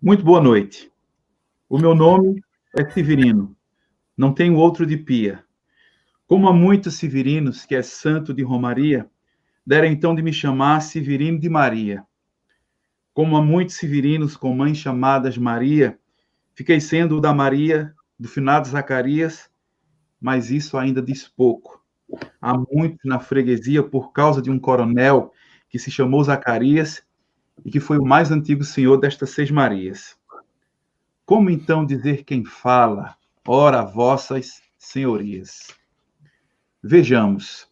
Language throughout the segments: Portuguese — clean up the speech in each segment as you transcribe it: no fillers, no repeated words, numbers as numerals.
Muito boa noite. O meu nome é Severino, não tenho outro de pia. Como há muitos Severinos, que é santo de Romaria, dera então de me chamar Severino de Maria. Como há muitos Severinos com mães chamadas Maria, fiquei sendo o da Maria, do finado Zacarias, mas isso ainda diz pouco. Há muitos na freguesia por causa de um coronel que se chamou Zacarias e que foi o mais antigo senhor destas 6 Marias. Como então dizer quem fala, ora vossas senhorias? Vejamos,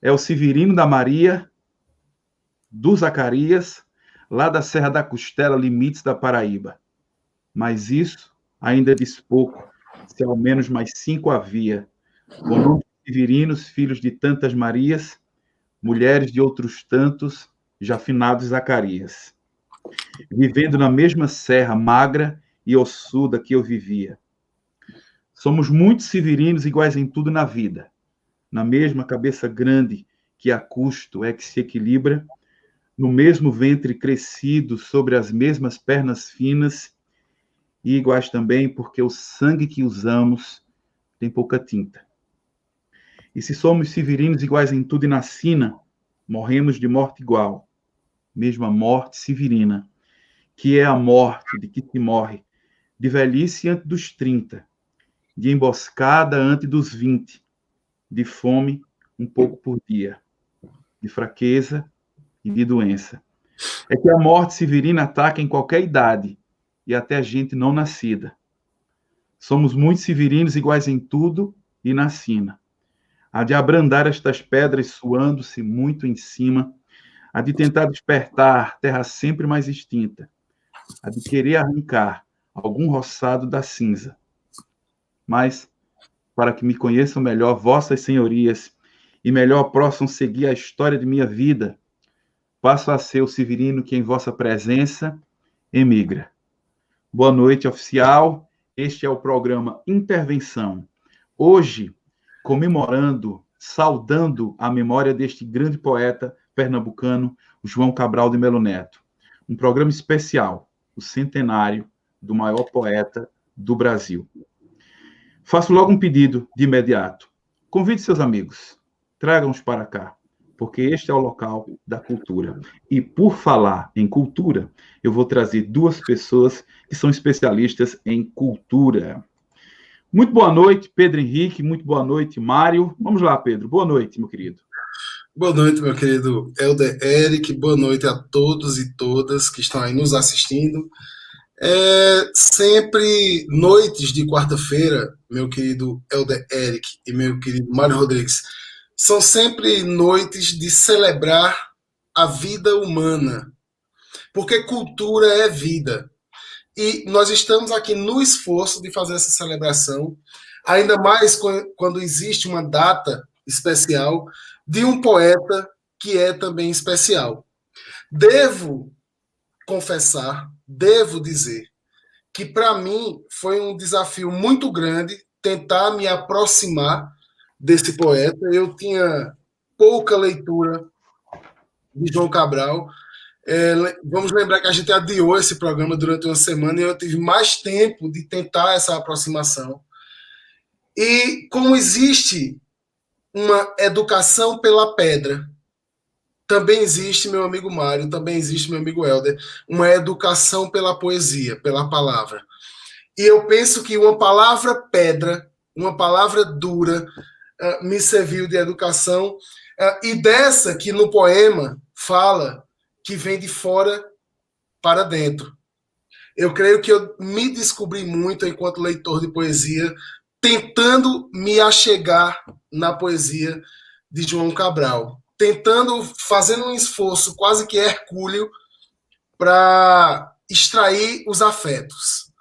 é o Severino da Maria, do Zacarias, lá da Serra da Costela, limites da Paraíba. Mas isso ainda diz pouco, se ao menos mais 5 havia, com nomes severinos, filhos de tantas Marias, mulheres de outros tantos, já finados Zacarias, vivendo na mesma serra magra e ossuda que eu vivia. Somos muitos severinos iguais em tudo na vida, na mesma cabeça grande que a custo é que se equilibra, no mesmo ventre crescido sobre as mesmas pernas finas e iguais também porque o sangue que usamos tem pouca tinta. E se somos severinos iguais em tudo e na sina, morremos de morte igual, mesma morte severina, que é a morte de que se morre de velhice antes dos 30, de emboscada antes dos 20, de fome um pouco por dia, de fraqueza e de doença. É que a morte severina ataca em qualquer idade e até a gente não nascida. Somos muitos severinos iguais em tudo e na sina. Há de abrandar estas pedras suando-se muito em cima, há de tentar despertar terra sempre mais extinta, há de querer arrancar algum roçado da cinza. Mas, para que me conheçam melhor vossas senhorias e melhor possam seguir a história de minha vida, passo a ser o Severino que em vossa presença emigra. Boa noite, oficial. Este é o programa Intervenção. Hoje, comemorando, saudando a memória deste grande poeta pernambucano, João Cabral de Melo Neto. Um programa especial, o centenário do maior poeta do Brasil. Faço logo um pedido de imediato. Convide seus amigos, tragam-os para cá, porque este é o local da cultura. E por falar em cultura, eu vou trazer 2 pessoas que são especialistas em cultura. Muito boa noite, Pedro Henrique, muito boa noite, Mário. Vamos lá, Pedro. Boa noite, meu querido. Boa noite, meu querido Helder Eric. Boa noite a todos e todas que estão aí nos assistindo. Sempre noites de quarta-feira, meu querido Helder Eric e meu querido Mário Rodrigues, são sempre noites de celebrar a vida humana, porque cultura é vida. E nós estamos aqui no esforço de fazer essa celebração, ainda mais quando existe uma data especial de um poeta que é também especial. Devo confessar, devo dizer, que para mim foi um desafio muito grande tentar me aproximar desse poeta. Eu tinha pouca leitura de João Cabral. Vamos lembrar que a gente adiou esse programa durante uma semana e eu tive mais tempo de tentar essa aproximação. E como existe uma educação pela pedra, também existe, meu amigo Mário, também existe, meu amigo Helder, uma educação pela poesia, pela palavra. E eu penso que uma palavra pedra, uma palavra dura, me serviu de educação, e dessa que no poema fala que vem de fora para dentro. Eu creio que eu me descobri muito enquanto leitor de poesia, tentando me achegar na poesia de João Cabral, fazendo um esforço quase que hercúleo para extrair os afetos.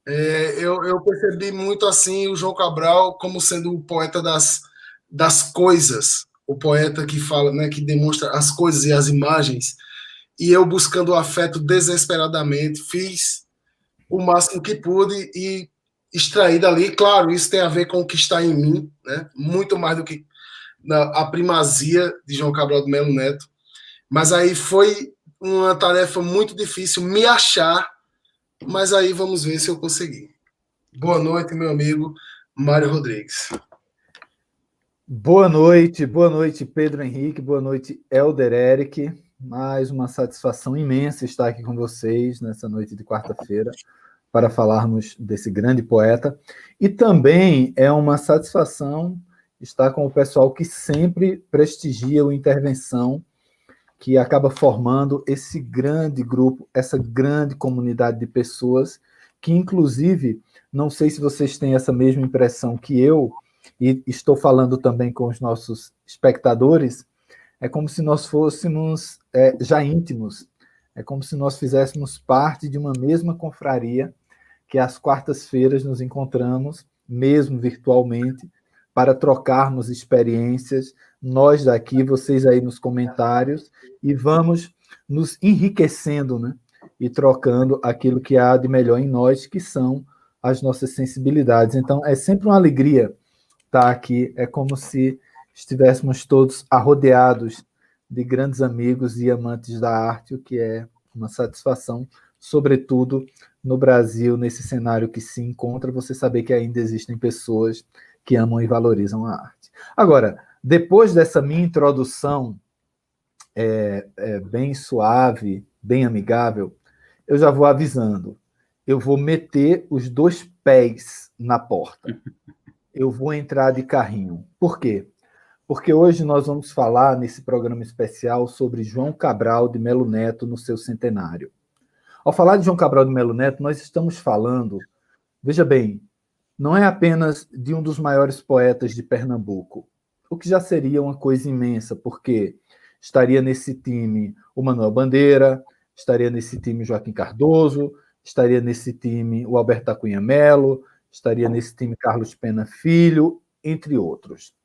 Eu percebi muito assim o João Cabral como sendo o poeta das coisas, o poeta que fala, né, que demonstra as coisas e as imagens, e eu buscando o afeto desesperadamente, fiz o máximo que pude e extrair dali. Claro, isso tem a ver com o que está em mim, né? Muito mais do que a primazia de João Cabral de Melo Neto. Mas aí foi uma tarefa muito difícil me achar mas aí vamos ver se eu consegui. Boa noite, meu amigo Mário Rodrigues. Boa noite, Pedro Henrique, boa noite, Elder Eric. Mais uma satisfação imensa estar aqui com vocês nessa noite de quarta-feira para falarmos desse grande poeta. E também é uma satisfação estar com o pessoal que sempre prestigia o Intervenção, que acaba formando esse grande grupo, essa grande comunidade de pessoas, que inclusive, não sei se vocês têm essa mesma impressão que eu, e estou falando também com os nossos espectadores, é como se nós fôssemos já íntimos, é como se nós fizéssemos parte de uma mesma confraria, que às quartas-feiras nos encontramos, mesmo virtualmente, para trocarmos experiências, nós daqui, vocês aí nos comentários, e vamos nos enriquecendo, né? E trocando aquilo que há de melhor em nós, que são as nossas sensibilidades. Então, é sempre uma alegria estar aqui, é como se estivéssemos todos arrodeados de grandes amigos e amantes da arte, o que é uma satisfação, sobretudo no Brasil, nesse cenário que se encontra, você saber que ainda existem pessoas que amam e valorizam a arte. Agora, depois dessa minha introdução bem suave, bem amigável, eu já vou avisando. Eu vou meter os 2 pés na porta. Eu vou entrar de carrinho. Por quê? Porque hoje nós vamos falar, nesse programa especial, sobre João Cabral de Melo Neto no seu centenário. Ao falar de João Cabral de Melo Neto, nós estamos falando, veja bem, não é apenas de um dos maiores poetas de Pernambuco, o que já seria uma coisa imensa, porque estaria nesse time o Manuel Bandeira, estaria nesse time o Joaquim Cardoso, estaria nesse time o Alberto da Cunha Melo, estaria nesse time Carlos Pena Filho, entre outros.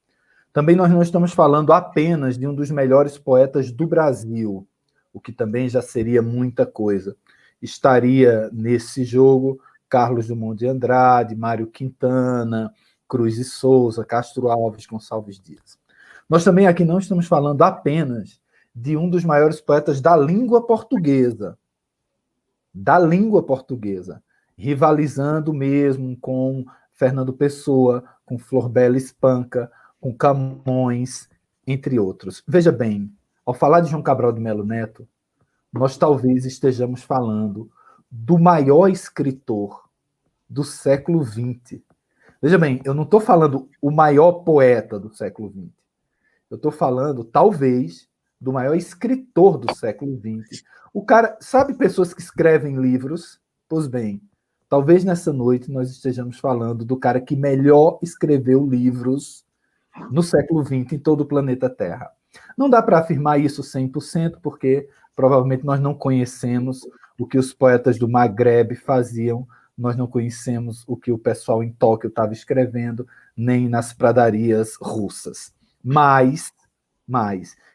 Também nós não estamos falando apenas de um dos melhores poetas do Brasil, o que também já seria muita coisa. Estaria nesse jogo Carlos Drummond de Andrade, Mário Quintana, Cruz e Souza, Castro Alves, Gonçalves Dias. Nós também aqui não estamos falando apenas de um dos maiores poetas da língua portuguesa, rivalizando mesmo com Fernando Pessoa, com Flor Bela Espanca, com Camões, entre outros. Veja bem, ao falar de João Cabral de Melo Neto, nós talvez estejamos falando do maior escritor do século XX. Veja bem, eu não estou falando o maior poeta do século XX. Eu estou falando, talvez, do maior escritor do século XX. O cara, sabe pessoas que escrevem livros? Pois bem, talvez nessa noite nós estejamos falando do cara que melhor escreveu livros no século XX em todo o planeta Terra. Não dá para afirmar isso 100%, porque provavelmente nós não conhecemos o que os poetas do Maghreb faziam, nós não conhecemos o que o pessoal em Tóquio estava escrevendo, nem nas pradarias russas. Mas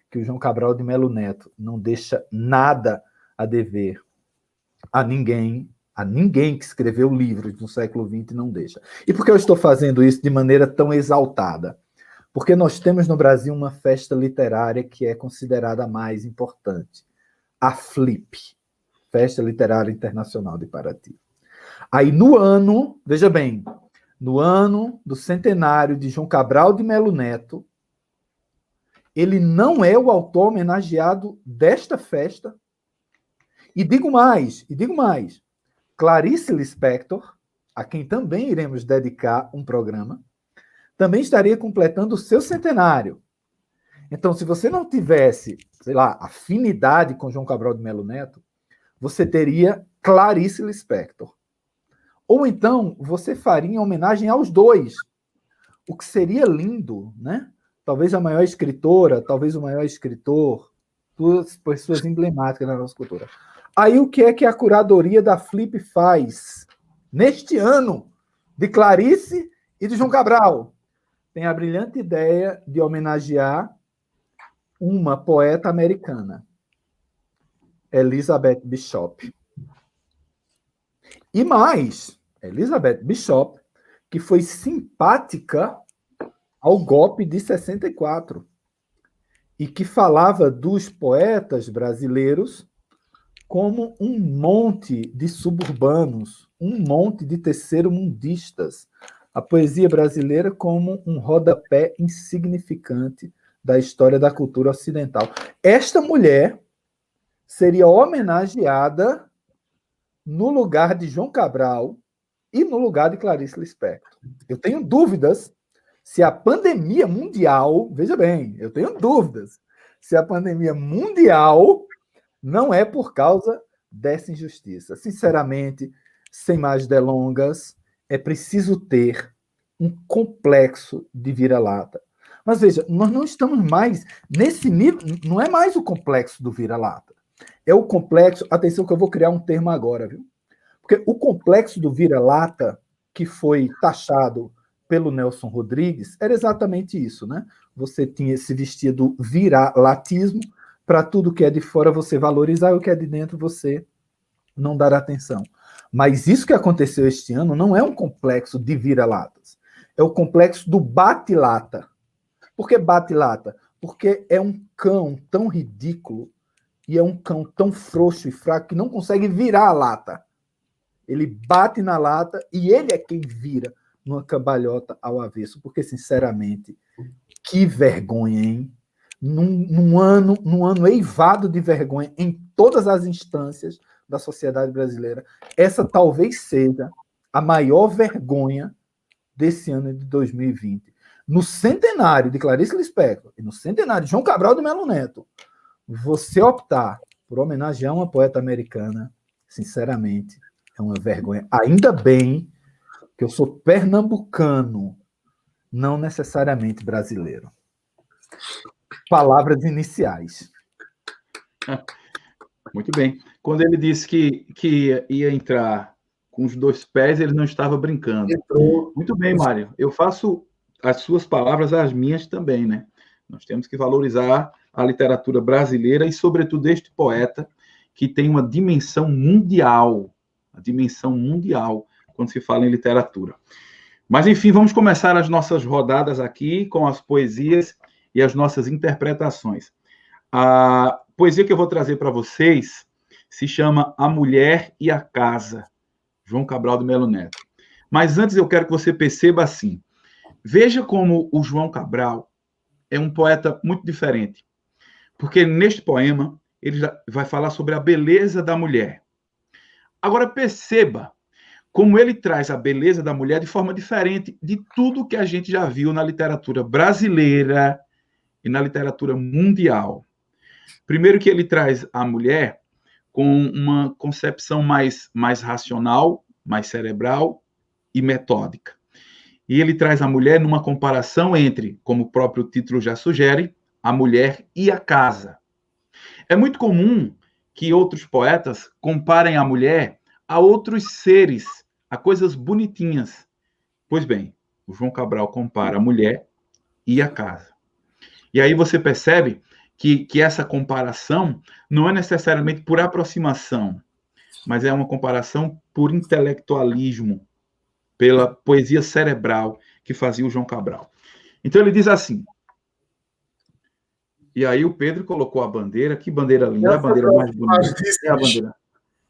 que o João Cabral de Melo Neto não deixa nada a dever a ninguém que escreveu livros no século XX não deixa. E por que eu estou fazendo isso de maneira tão exaltada? Porque nós temos no Brasil uma festa literária que é considerada a mais importante, a FLIP, Festa Literária Internacional de Paraty. Aí no ano, veja bem, no ano do centenário de João Cabral de Melo Neto, ele não é o autor homenageado desta festa. E digo mais, Clarice Lispector, a quem também iremos dedicar um programa, também estaria completando o seu centenário. Então, se você não tivesse, sei lá, afinidade com João Cabral de Melo Neto, você teria Clarice Lispector. Ou então, você faria em homenagem aos dois, o que seria lindo, né? Talvez a maior escritora, talvez o maior escritor, por suas emblemáticas na nossa cultura. Aí, o que é que a curadoria da Flip faz neste ano de Clarice e de João Cabral? Tem a brilhante ideia de homenagear uma poeta americana, Elizabeth Bishop. E mais, Elizabeth Bishop, que foi simpática ao golpe de 64 e que falava dos poetas brasileiros como um monte de suburbanos, um monte de terceiro-mundistas. A poesia brasileira como um rodapé insignificante da história da cultura ocidental. Esta mulher seria homenageada no lugar de João Cabral e no lugar de Clarice Lispector. Eu tenho dúvidas se a pandemia mundial, veja bem, eu tenho dúvidas se a pandemia mundial não é por causa dessa injustiça. Sinceramente, sem mais delongas, é preciso ter um complexo de vira-lata. Mas veja, nós não estamos mais nesse nível, não é mais o complexo do vira-lata. É o complexo, atenção que eu vou criar um termo agora, viu? Porque o complexo do vira-lata, que foi taxado pelo Nelson Rodrigues, era exatamente isso, né? Você tinha se vestia do vira-latismo, para tudo que é de fora você valorizar e o que é de dentro você não dar atenção. Mas isso que aconteceu este ano não é um complexo de vira-latas. É o complexo do bate-lata. Por que bate-lata? Porque é um cão tão ridículo e é um cão tão frouxo e fraco que não consegue virar a lata. Ele bate na lata e ele é quem vira numa cambalhota ao avesso. Porque, sinceramente, que vergonha, hein? Num ano eivado de vergonha em todas as instâncias da sociedade brasileira, essa talvez seja a maior vergonha desse ano de 2020. No centenário de Clarice Lispector e no centenário de João Cabral de Melo Neto, você optar por homenagear uma poeta americana, sinceramente, é uma vergonha. Ainda bem que eu sou pernambucano, não necessariamente brasileiro. Palavras iniciais. Muito bem. Quando ele disse que ia entrar com os 2 pés, ele não estava brincando. Muito bem, Mário. Eu faço as suas palavras as minhas também, né? Nós temos que valorizar a literatura brasileira e, sobretudo, este poeta que tem uma dimensão mundial, quando se fala em literatura. Mas, enfim, vamos começar as nossas rodadas aqui com as poesias e as nossas interpretações. A poesia que eu vou trazer para vocês se chama A Mulher e a Casa, João Cabral de Melo Neto. Mas antes eu quero que você perceba assim, veja como o João Cabral é um poeta muito diferente, porque neste poema ele vai falar sobre a beleza da mulher. Agora perceba como ele traz a beleza da mulher de forma diferente de tudo que a gente já viu na literatura brasileira e na literatura mundial. Primeiro que ele traz a mulher com uma concepção mais racional, mais cerebral e metódica. E ele traz a mulher numa comparação entre, como o próprio título já sugere, a mulher e a casa. É muito comum que outros poetas comparem a mulher a outros seres, a coisas bonitinhas. Pois bem, o João Cabral compara a mulher e a casa. E aí você percebe que essa comparação não é necessariamente por aproximação, mas é uma comparação por intelectualismo, pela poesia cerebral que fazia o João Cabral. Então ele diz assim, e aí o Pedro colocou a bandeira, que bandeira linda, é a bandeira mais bonita. É a bandeira.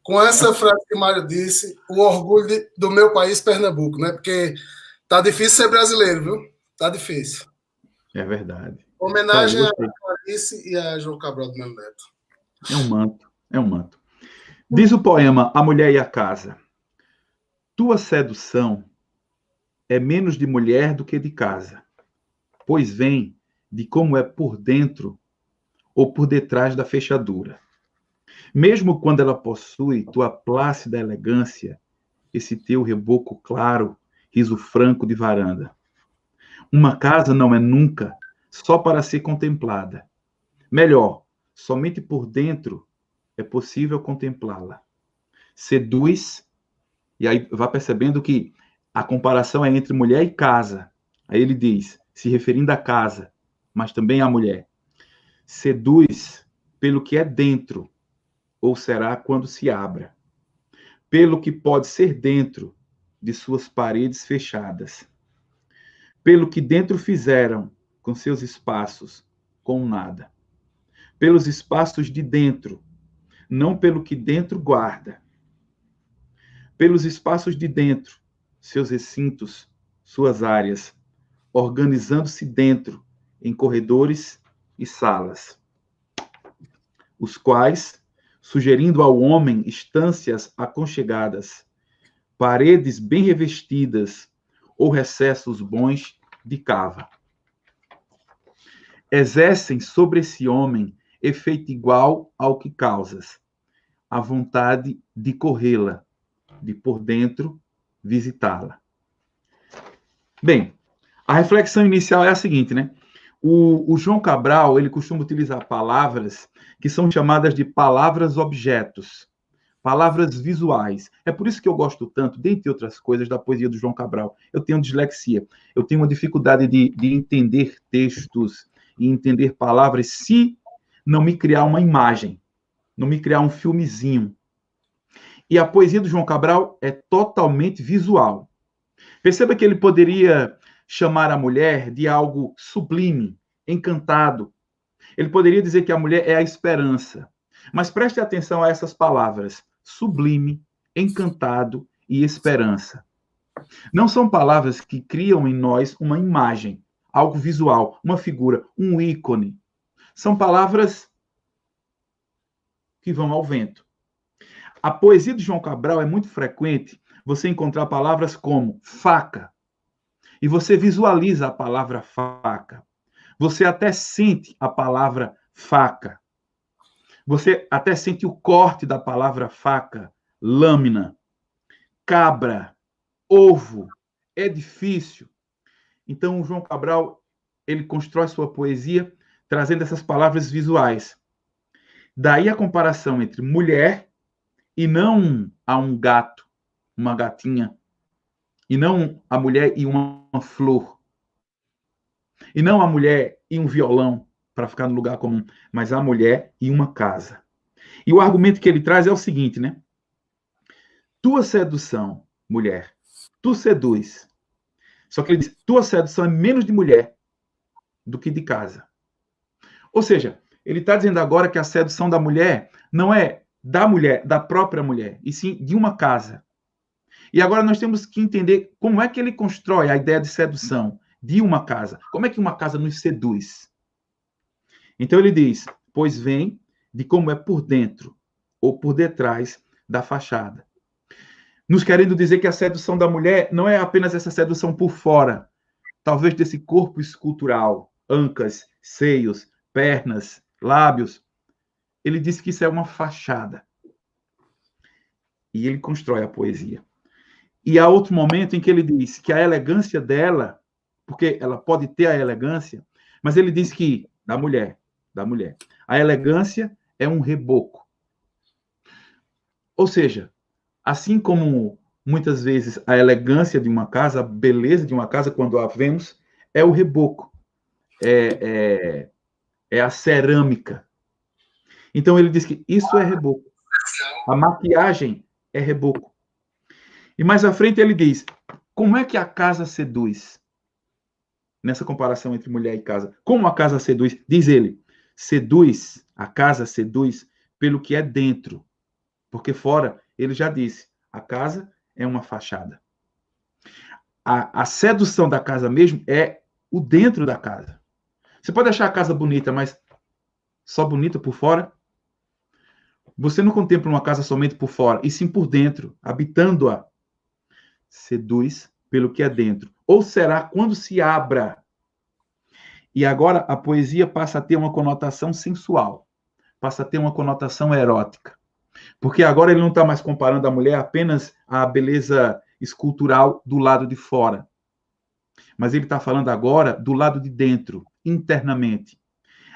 Com essa frase que o Mário disse, o orgulho do meu país, Pernambuco, né? Porque tá difícil ser brasileiro, viu? Tá difícil. É verdade. Homenagem a Clarice e a João Cabral do Melo Neto. É um manto. Diz o poema A Mulher e a Casa. Tua sedução é menos de mulher do que de casa, pois vem de como é por dentro ou por detrás da fechadura. Mesmo quando ela possui tua plácida elegância, esse teu reboco claro, riso franco de varanda. Uma casa não é nunca só para ser contemplada. Melhor, somente por dentro é possível contemplá-la. Seduz, e aí vá percebendo que a comparação é entre mulher e casa. Aí ele diz, se referindo à casa, mas também à mulher. Seduz pelo que é dentro, ou será quando se abra. Pelo que pode ser dentro de suas paredes fechadas. Pelo que dentro fizeram com seus espaços, com nada. Pelos espaços de dentro, não pelo que dentro guarda. Pelos espaços de dentro, seus recintos, suas áreas, organizando-se dentro, em corredores e salas, os quais, sugerindo ao homem estâncias aconchegadas, paredes bem revestidas ou recessos bons de cava, exercem sobre esse homem efeito igual ao que causas, a vontade de corrê-la, de por dentro visitá-la. Bem, a reflexão inicial é a seguinte, né? O João Cabral, ele costuma utilizar palavras que são chamadas de palavras-objetos, palavras visuais. É por isso que eu gosto tanto, dentre outras coisas, da poesia do João Cabral. Eu tenho dislexia, eu tenho uma dificuldade de entender textos e entender palavras se não me criar uma imagem, não me criar um filmezinho. E a poesia do João Cabral é totalmente visual. Perceba que ele poderia chamar a mulher de algo sublime, encantado. Ele poderia dizer que a mulher é a esperança. Mas preste atenção a essas palavras: sublime, encantado e esperança. Não são palavras que criam em nós uma imagem, algo visual, uma figura, um ícone. São palavras que vão ao vento. A poesia de João Cabral é muito frequente você encontrar palavras como faca. E você visualiza a palavra faca. Você até sente a palavra faca. Você até sente o corte da palavra faca, lâmina, cabra, ovo, edifício. Então, o João Cabral, ele constrói sua poesia trazendo essas palavras visuais. Daí a comparação entre mulher e não a um gato, uma gatinha, e não a mulher e uma flor, e não a mulher e um violão, para ficar no lugar comum, mas a mulher e uma casa. E o argumento que ele traz é o seguinte, né? Tua sedução, mulher, tu seduz. Só que ele diz, tua sedução é menos de mulher do que de casa. Ou seja, ele está dizendo agora que a sedução da mulher não é da mulher, da própria mulher, e sim de uma casa. E agora nós temos que entender como é que ele constrói a ideia de sedução de uma casa. Como é que uma casa nos seduz? Então ele diz, pois vem de como é por dentro ou por detrás da fachada. Nos querendo dizer que a sedução da mulher não é apenas essa sedução por fora, talvez desse corpo escultural, ancas, seios, pernas, lábios. Ele diz que isso é uma fachada. E ele constrói a poesia. E há outro momento em que ele diz que a elegância dela, porque ela pode ter a elegância, mas ele diz que, da mulher, a elegância é um reboco. Ou seja, assim como muitas vezes a elegância de uma casa, a beleza de uma casa, quando a vemos, é o reboco, é a cerâmica. Então ele diz que isso é reboco. A maquiagem é reboco. E mais à frente ele diz, como é que a casa seduz? Nessa comparação entre mulher e casa. Como a casa seduz? Diz ele, a casa seduz pelo que é dentro. Porque fora, ele já disse, a casa é uma fachada. A sedução da casa mesmo é o dentro da casa. Você pode achar a casa bonita, mas só bonita por fora? Você não contempla uma casa somente por fora, e sim por dentro, habitando-a. Seduz pelo que é dentro. Ou será quando se abra. E agora a poesia passa a ter uma conotação sensual, passa a ter uma conotação erótica. Porque agora ele não está mais comparando a mulher apenas à beleza escultural do lado de fora. Mas ele está falando agora do lado de dentro, internamente.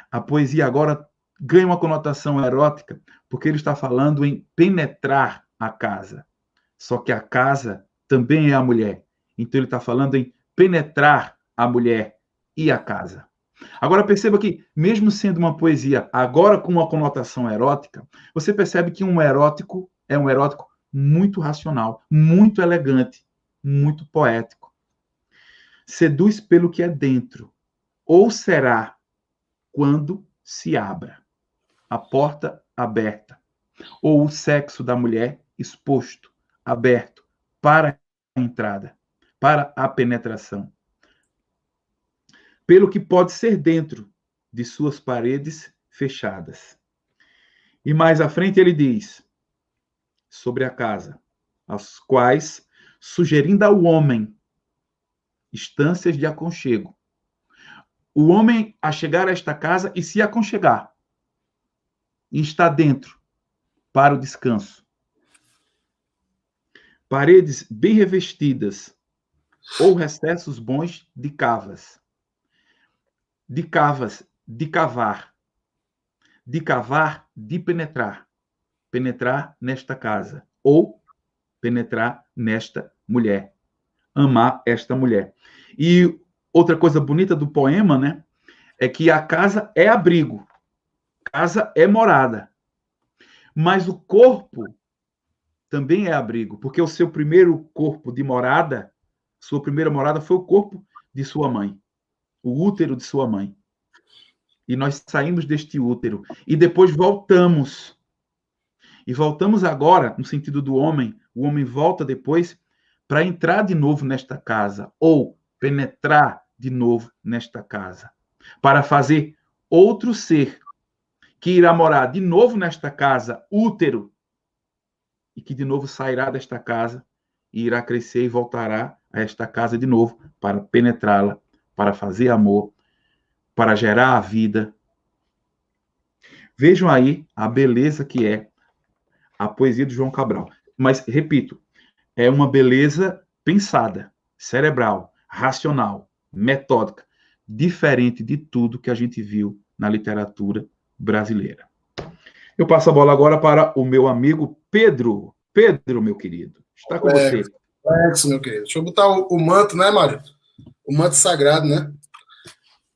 A poesia agora ganha uma conotação erótica, porque ele está falando em penetrar a casa. Só que a casa também é a mulher. Então ele está falando em penetrar a mulher e a casa. Agora perceba que, mesmo sendo uma poesia agora com uma conotação erótica, você percebe que um erótico é um erótico muito racional, muito elegante, muito poético. Seduz pelo que é dentro. Ou será quando se abra. A porta aberta. ou o sexo da mulher exposto, aberto, para a entrada, para a penetração. Pelo que pode ser dentro de suas paredes fechadas. E mais à frente ele diz sobre a casa, as quais, sugerindo ao homem instâncias de aconchego. O homem a chegar a esta casa e se aconchegar, e está dentro para o descanso. Paredes bem revestidas, ou recessos bons de cavas. De cavas, de cavar. De cavar, de penetrar. Penetrar nesta casa. Ou penetrar nesta mulher. Amar esta mulher. E outra coisa bonita do poema, né? É que a casa é abrigo. Casa é morada. Mas o corpo também é abrigo, porque o seu primeiro corpo de morada, sua primeira morada foi o corpo de sua mãe, o útero de sua mãe. E nós saímos deste útero e depois voltamos. E voltamos agora, no sentido do homem, o homem volta depois para entrar de novo nesta casa, ou penetrar de novo nesta casa, para fazer outro ser que irá morar de novo nesta casa, útero, e que de novo sairá desta casa e irá crescer e voltará a esta casa de novo para penetrá-la, para fazer amor, para gerar a vida. Vejam aí a beleza que é a poesia de João Cabral. Mas, repito, é uma beleza pensada, cerebral, racional, metódica, diferente de tudo que a gente viu na literatura brasileira. Eu passo a bola agora para o meu amigo Pedro. Pedro, meu querido, está com você. Meu querido. Deixa eu botar o manto, né, Mário? O manto sagrado, né?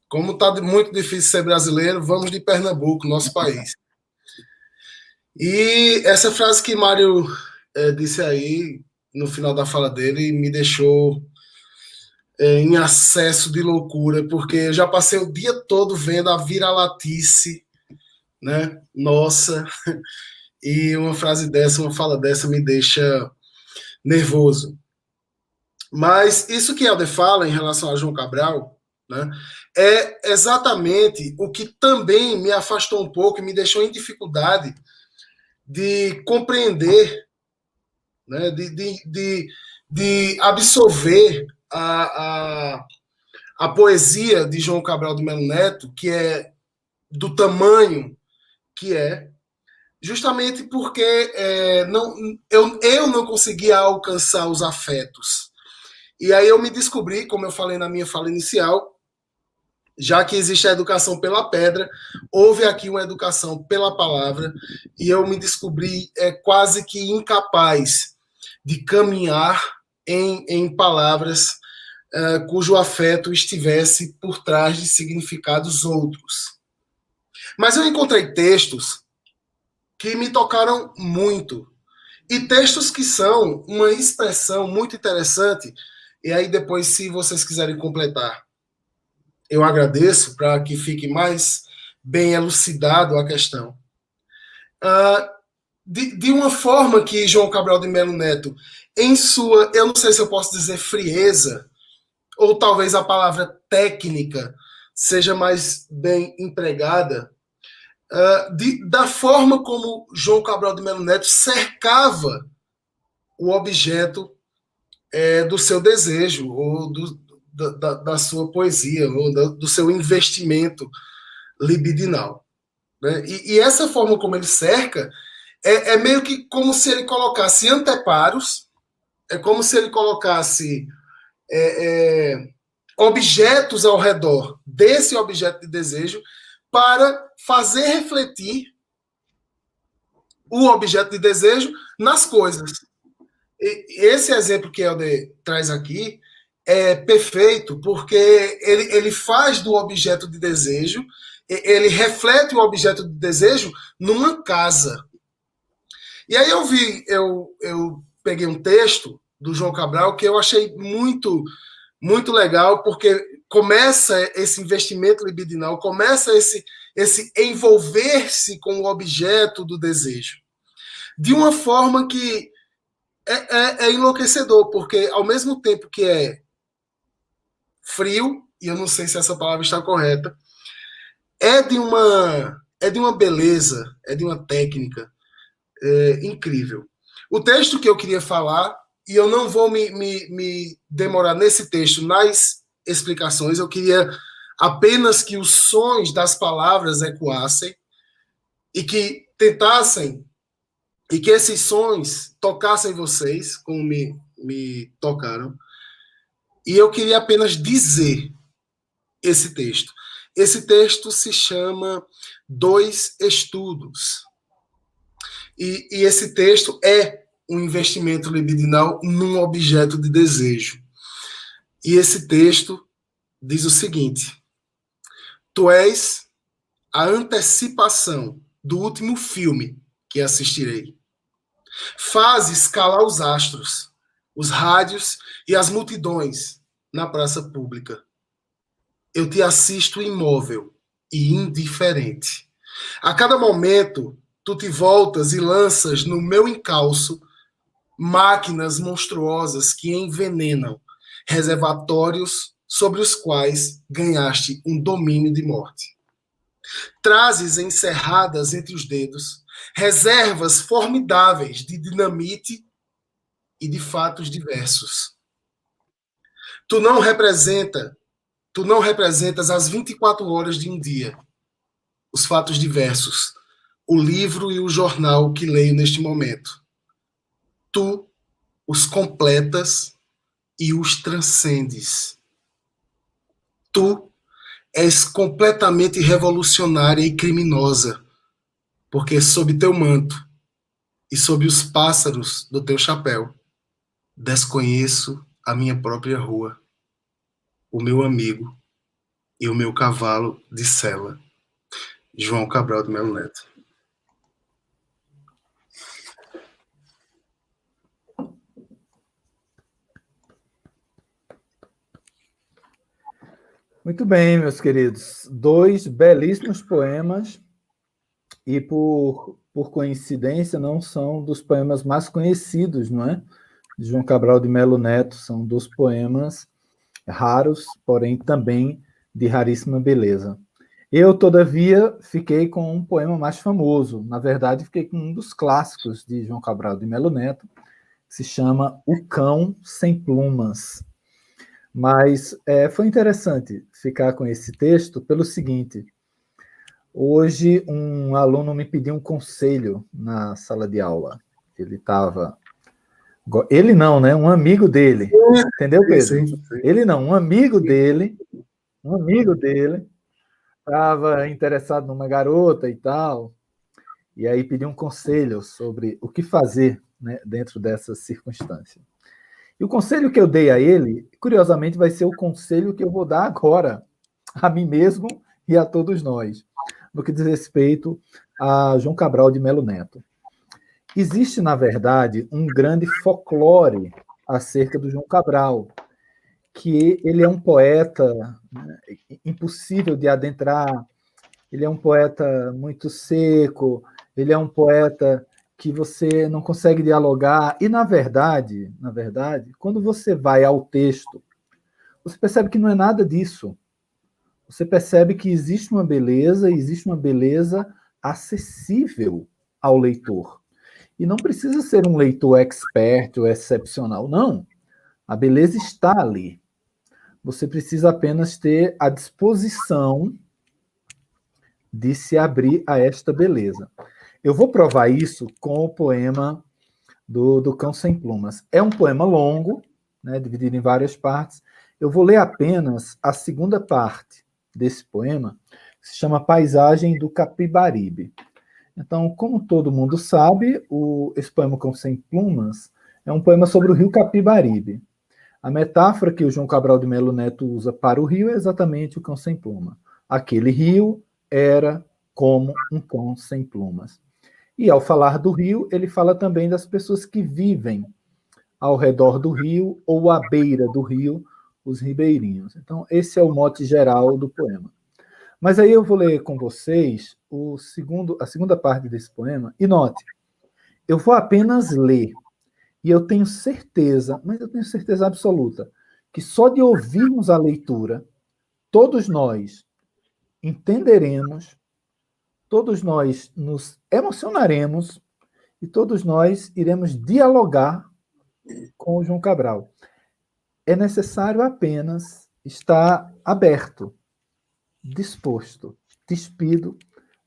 Como está muito difícil ser brasileiro, vamos de Pernambuco, nosso país. E essa frase que Mário disse aí, no final da fala dele, me deixou em acesso de loucura, porque eu já passei o dia todo vendo a vira-latice, né? Nossa, e uma frase dessa, uma fala dessa me deixa nervoso. Mas isso que Helder fala em relação a João Cabral, né, é exatamente o que também me afastou um pouco e me deixou em dificuldade de compreender, né, de absorver a poesia de João Cabral de Melo Neto, que é do tamanho que é, justamente porque eu não conseguia alcançar os afetos. E aí eu me descobri, como eu falei na minha fala inicial, já que existe a educação pela pedra, houve aqui uma educação pela palavra, e eu me descobri quase que incapaz de caminhar em palavras cujo afeto estivesse por trás de significados outros. Mas eu encontrei textos que me tocaram muito, e textos que são uma expressão muito interessante, e aí depois, se vocês quiserem completar, eu agradeço para que fique mais bem elucidado a questão. De uma forma que João Cabral de Melo Neto, em sua, eu não sei se eu posso dizer frieza, ou talvez a palavra técnica seja mais bem empregada, da forma como João Cabral de Melo Neto cercava o objeto do seu desejo, ou da sua poesia, ou do seu investimento libidinal. Né? E essa forma como ele cerca é meio que como se ele colocasse anteparos, é como se ele colocasse objetos ao redor desse objeto de desejo para fazer refletir o objeto de desejo nas coisas. Esse exemplo que Helder traz aqui é perfeito, porque ele faz do objeto de desejo, ele reflete o objeto de desejo numa casa. E aí eu peguei um texto do João Cabral que eu achei muito, muito legal, porque começa esse investimento libidinal, começa esse envolver-se com o objeto do desejo. de uma forma que é enlouquecedor, porque ao mesmo tempo que é frio, e eu não sei se essa palavra está correta, é de uma beleza, é de uma técnica incrível. O texto que eu queria falar, e eu não vou me demorar nesse texto nas explicações, eu queria apenas que os sons das palavras ecoassem e que tentassem, e que esses sons tocassem vocês, como me tocaram. E eu queria apenas dizer esse texto. Esse texto se chama Dois Estudos. E esse texto é um investimento libidinal num objeto de desejo. E esse texto diz o seguinte: tu és a antecipação do último filme que assistirei. Fazes calar os astros, os rádios e as multidões na praça pública. Eu te assisto imóvel e indiferente. A cada momento, tu te voltas e lanças no meu encalço máquinas monstruosas que envenenam, reservatórios sobre os quais ganhaste um domínio de morte. Trazes encerradas entre os dedos reservas formidáveis de dinamite e de fatos diversos. Tu não representas as 24 horas de um dia, os fatos diversos, o livro e o jornal que leio neste momento. Tu os completas e os transcendes. Tu és completamente revolucionária e criminosa, porque sob teu manto e sob os pássaros do teu chapéu, desconheço a minha própria rua, o meu amigo e o meu cavalo de sela. João Cabral de Melo Neto. Muito bem, meus queridos. 2 belíssimos poemas e, por coincidência, não são dos poemas mais conhecidos, não é? De João Cabral de Melo Neto. São dos poemas raros, porém também de raríssima beleza. Eu, todavia, fiquei com um poema mais famoso. Na verdade, fiquei com um dos clássicos de João Cabral de Melo Neto, que se chama O Cão Sem Plumas. Mas foi interessante ficar com esse texto pelo seguinte: hoje um aluno me pediu um conselho na sala de aula. Ele não, né? Um amigo dele. Entendeu, Pedro? Sim. Ele não, um amigo dele estava interessado numa garota e tal, e aí pediu um conselho sobre o que fazer, né, dentro dessas circunstâncias. E o conselho que eu dei a ele, curiosamente, vai ser o conselho que eu vou dar agora a mim mesmo e a todos nós, no que diz respeito a João Cabral de Melo Neto. Existe, na verdade, um grande folclore acerca do João Cabral, que ele é um poeta, né, impossível de adentrar, ele é um poeta muito seco, ele é um poeta que você não consegue dialogar. E, na verdade, quando você vai ao texto, você percebe que não é nada disso. Você percebe que existe uma beleza acessível ao leitor. E não precisa ser um leitor expert ou excepcional, não. A beleza está ali. Você precisa apenas ter a disposição de se abrir a esta beleza. Eu vou provar isso com o poema do Cão Sem Plumas. É um poema longo, né, dividido em várias partes. Eu vou ler apenas a segunda parte desse poema, que se chama Paisagem do Capibaribe. Então, como todo mundo sabe, esse poema Cão Sem Plumas é um poema sobre o rio Capibaribe. A metáfora que o João Cabral de Melo Neto usa para o rio é exatamente o cão sem pluma. Aquele rio era como um cão sem plumas. E ao falar do rio, ele fala também das pessoas que vivem ao redor do rio ou à beira do rio, os ribeirinhos. Então, esse é o mote geral do poema. Mas aí eu vou ler com vocês a segunda parte desse poema. E note, Eu vou apenas ler. E eu tenho certeza, mas eu tenho certeza absoluta, que só de ouvirmos a leitura, todos nós entenderemos, todos nós nos emocionaremos e todos nós iremos dialogar com o João Cabral. É necessário apenas estar aberto, disposto, despido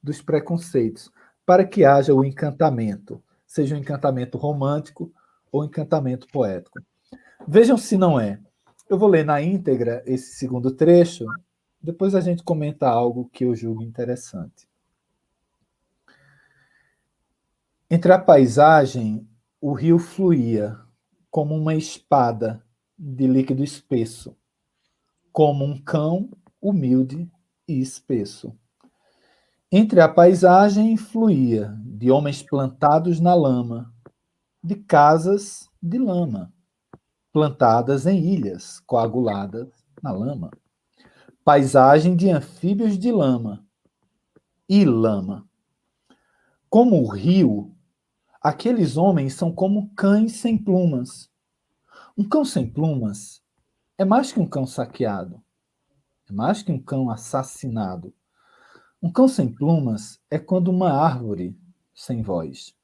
dos preconceitos, para que haja o encantamento, seja um encantamento romântico ou encantamento poético. Vejam se não é. Eu vou ler na íntegra esse segundo trecho, depois a gente comenta algo que eu julgo interessante. Entre a paisagem, o rio fluía como uma espada de líquido espesso, como um cão humilde e espesso. Entre a paisagem fluía de homens plantados na lama, de casas de lama, plantadas em ilhas coaguladas na lama. Paisagem de anfíbios de lama e lama. Como o rio, aqueles homens são como cães sem plumas. Um cão sem plumas é mais que um cão saqueado, é mais que um cão assassinado. Um cão sem plumas é quando uma árvore sem voz.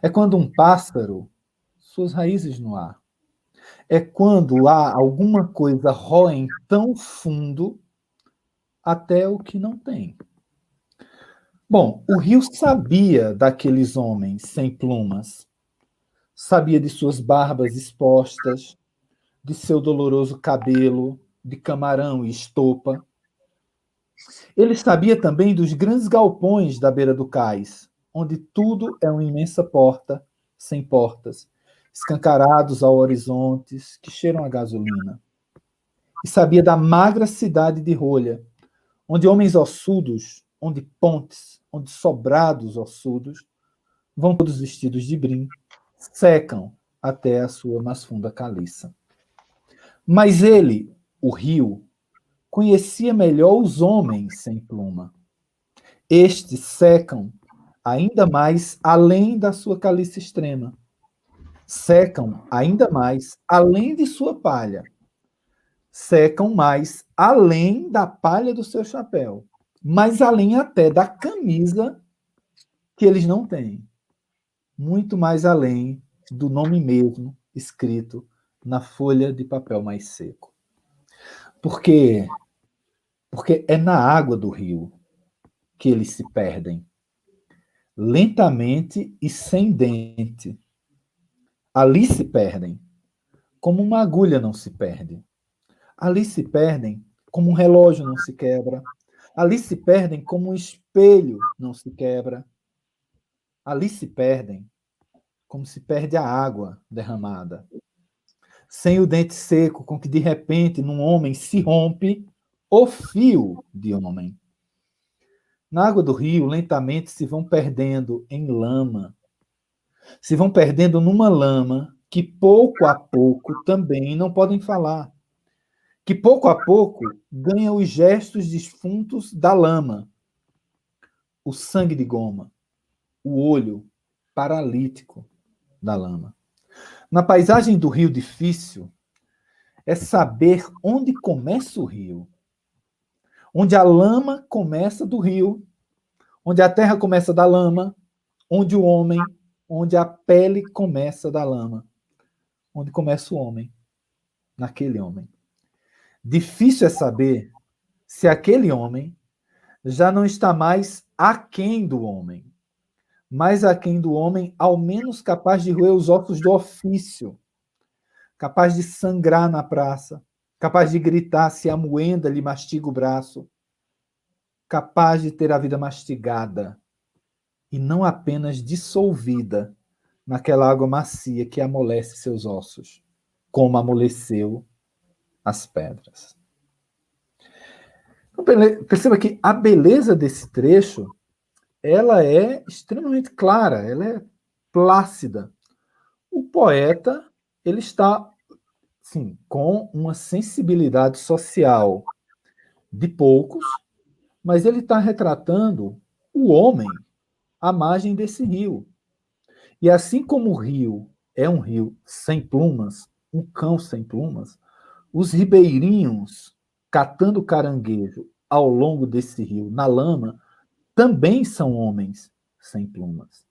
É quando um pássaro, suas raízes no ar. É quando há alguma coisa roem tão fundo até o que não tem. Bom, o rio sabia daqueles homens sem plumas, sabia de suas barbas expostas, de seu doloroso cabelo, de camarão e estopa. Ele sabia também dos grandes galpões da beira do cais, onde tudo é uma imensa porta, sem portas, escancarados ao horizontes que cheiram a gasolina. E sabia da magra cidade de Rolha, onde homens ossudos, onde pontes, onde sobrados ossudos, vão todos vestidos de brim, secam até a sua mais funda caliça. Mas ele, o rio, conhecia melhor os homens sem pluma. Estes secam ainda mais além da sua caliça extrema. Secam ainda mais além de sua palha. Secam mais além da palha do seu chapéu. Mais além até da camisa que eles não têm. Muito mais além do nome mesmo escrito na folha de papel mais seco. Porque é na água do rio que eles se perdem. Lentamente e sem dente. Ali se perdem, como uma agulha não se perde. Ali se perdem, como um relógio não se quebra. Ali se perdem, como um espelho não se quebra. Ali se perdem, como se perde a água derramada. Sem o dente seco, com que de repente num homem se rompe o fio de homem. Na água do rio, lentamente se vão perdendo em lama. Se vão perdendo numa lama que pouco a pouco também não podem falar. Que pouco a pouco ganha os gestos defuntos da lama. O sangue de goma. O olho paralítico da lama. Na paisagem do rio difícil, é saber onde começa o rio. Onde a lama começa do rio, onde a terra começa da lama, onde o homem, onde a pele começa da lama. Onde começa o homem, naquele homem. Difícil é saber se aquele homem já não está mais aquém do homem, mais aquém do homem, ao menos capaz de roer os ossos do ofício, capaz de sangrar na praça, capaz de gritar se a moenda lhe mastiga o braço, capaz de ter a vida mastigada e não apenas dissolvida naquela água macia que amolece seus ossos, como amoleceu as pedras. Então, perceba que a beleza desse trecho, ela é extremamente clara, ela é plácida. O poeta, ele está, sim, com uma sensibilidade social de poucos, mas ele está retratando o homem à margem desse rio. E assim como o rio é um rio sem plumas, um cão sem plumas, os ribeirinhos catando caranguejo ao longo desse rio, na lama, também são homens sem plumas.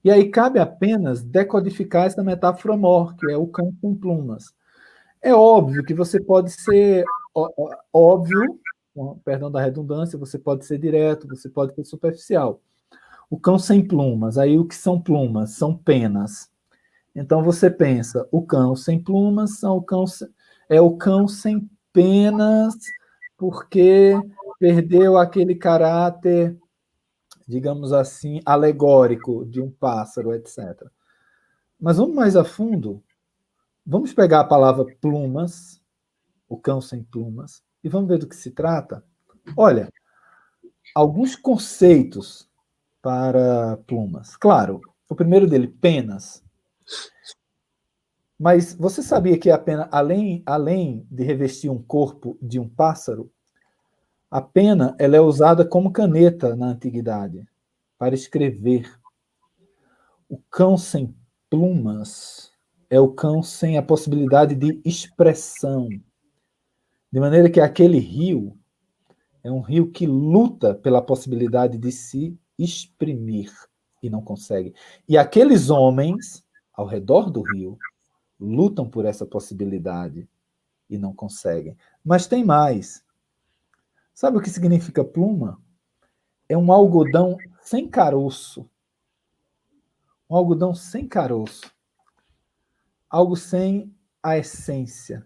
E aí cabe apenas decodificar essa metáfora mor, que é o cão sem plumas. É óbvio que você pode ser óbvio, perdão da redundância, você pode ser direto, você pode ser superficial. O cão sem plumas, aí o que são plumas? São penas. Então você pensa, o cão sem plumas é o cão sem penas, porque perdeu aquele caráter, digamos assim, alegórico de um pássaro, etc. Mas vamos mais a fundo. Vamos pegar a palavra plumas, o cão sem plumas, e vamos ver do que se trata. Olha, alguns conceitos para plumas. Claro, o primeiro dele, penas. Mas você sabia que a pena, além de revestir um corpo de um pássaro, a pena ela é usada como caneta na antiguidade, para escrever. O cão sem plumas é o cão sem a possibilidade de expressão. De maneira que aquele rio é um rio que luta pela possibilidade de se exprimir e não consegue. E aqueles homens ao redor do rio lutam por essa possibilidade e não conseguem. Mas tem mais. Sabe o que significa pluma? É um algodão sem caroço. Um algodão sem caroço. Algo sem a essência.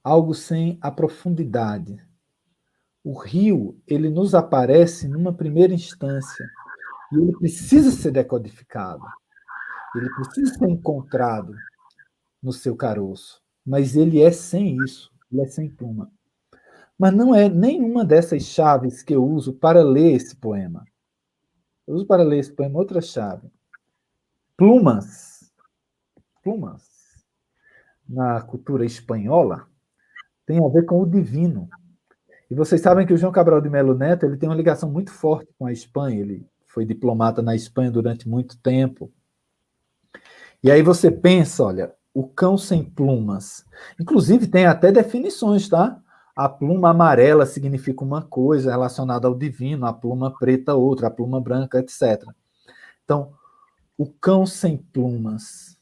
Algo sem a profundidade. O rio, ele nos aparece numa primeira instância e ele precisa ser decodificado. Ele precisa ser encontrado no seu caroço. Mas ele é sem isso. Ele é sem pluma. Mas não é nenhuma dessas chaves que eu uso para ler esse poema. Eu uso para ler esse poema outra chave. Plumas. Plumas. Na cultura espanhola, tem a ver com o divino. E vocês sabem que o João Cabral de Melo Neto ele tem uma ligação muito forte com a Espanha. Ele foi diplomata na Espanha durante muito tempo. E aí você pensa, olha, o cão sem plumas. Inclusive tem até definições, tá? A pluma amarela significa uma coisa relacionada ao divino, a pluma preta outra, a pluma branca, etc. Então, o cão sem plumas,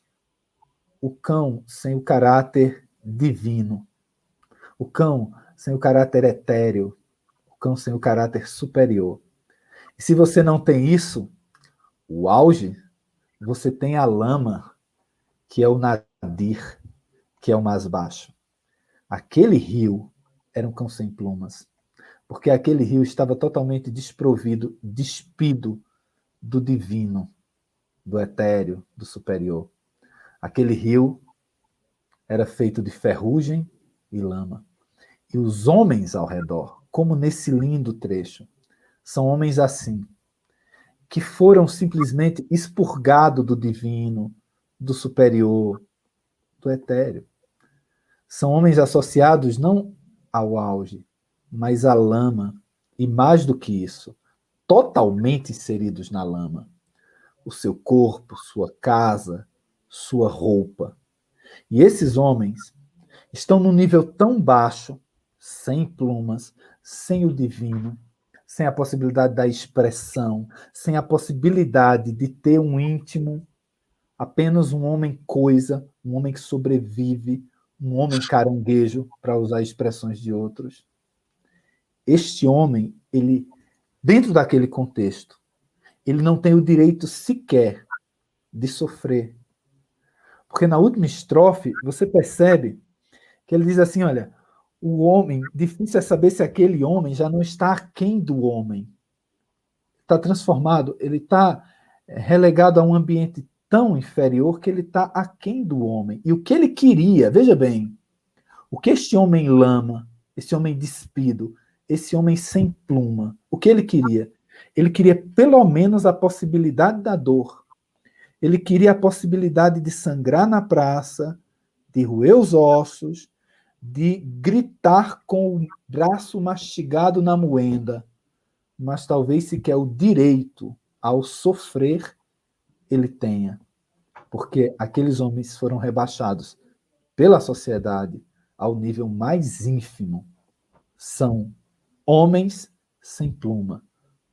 o cão sem o caráter divino, o cão sem o caráter etéreo, o cão sem o caráter superior. E se você não tem isso, o auge, você tem a lama, que é o nadir, que é o mais baixo. Aquele rio era um cão sem plumas, porque aquele rio estava totalmente desprovido, despido do divino, do etéreo, do superior. Aquele rio era feito de ferrugem e lama. E os homens ao redor, como nesse lindo trecho, são homens assim, que foram simplesmente expurgados do divino, do superior, do etéreo. São homens associados não ao auge, mas à lama, e mais do que isso, totalmente inseridos na lama. O seu corpo, sua casa, sua roupa. E esses homens estão num nível tão baixo, sem plumas, sem o divino, sem a possibilidade da expressão, sem a possibilidade de ter um íntimo, apenas um homem coisa, um homem que sobrevive, um homem caranguejo, para usar expressões de outros. Este homem, ele, dentro daquele contexto, ele não tem o direito sequer de sofrer. Porque na última estrofe, você percebe que ele diz assim, olha, o homem, difícil é saber se aquele homem já não está aquém do homem. Está transformado, ele está relegado a um ambiente tão inferior que ele está aquém do homem. E o que ele queria, veja bem, o que este homem lama, esse homem despido, esse homem sem pluma, o que ele queria? Ele queria pelo menos a possibilidade da dor. Ele queria a possibilidade de sangrar na praça, de roer os ossos, de gritar com o braço mastigado na moenda, mas talvez sequer o direito ao sofrer ele tenha, porque aqueles homens foram rebaixados pela sociedade ao nível mais ínfimo. São homens sem pluma,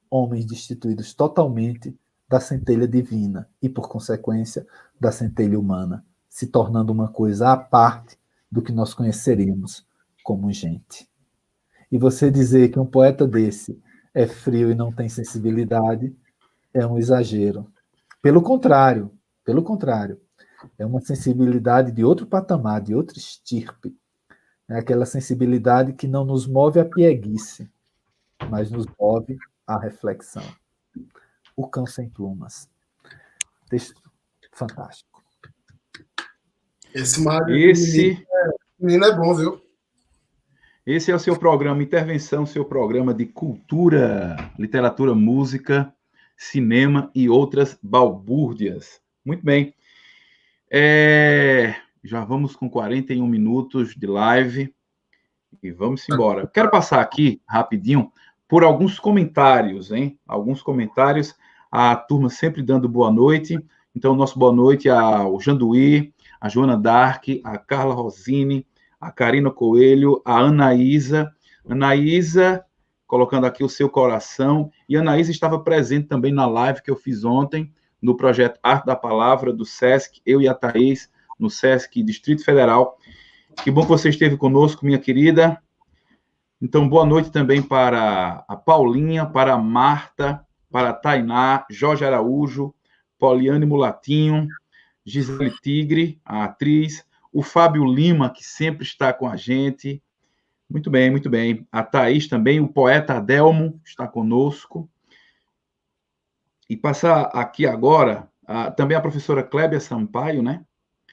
homens destituídos totalmente da centelha divina e, por consequência, da centelha humana, se tornando uma coisa à parte do que nós conheceríamos como gente. E você dizer que um poeta desse é frio e não tem sensibilidade é um exagero. Pelo contrário, é uma sensibilidade de outro patamar, de outra estirpe. É aquela sensibilidade que não nos move à pieguice, mas nos move à reflexão. O Cão Sem Plumas. Texto fantástico. Esse Mário menino é bom, viu? Esse é o seu programa Intervenção, seu programa de cultura, literatura, música, cinema e outras balbúrdias. Muito bem. Já vamos com 41 minutos de live e vamos embora. Quero passar aqui, rapidinho, por alguns comentários, hein? Alguns comentários, a turma sempre dando boa noite. Então, nosso boa noite ao Janduí, a Joana Dark, a Carla Rosini, a Karina Coelho, a Anaísa. Anaísa, colocando aqui o seu coração. E a Anaísa estava presente também na live que eu fiz ontem, no projeto Arte da Palavra, do SESC, eu e a Thaís, no SESC Distrito Federal. Que bom que você esteve conosco, minha querida. Então, boa noite também para a Paulinha, para a Marta, para a Tainá, Jorge Araújo, Poliane Mulatinho, Gisele Tigre, a atriz, o Fábio Lima, que sempre está com a gente. Muito bem, muito bem. A Thaís também, o poeta Adelmo está conosco. E passar aqui agora, também a professora Clébia Sampaio, né?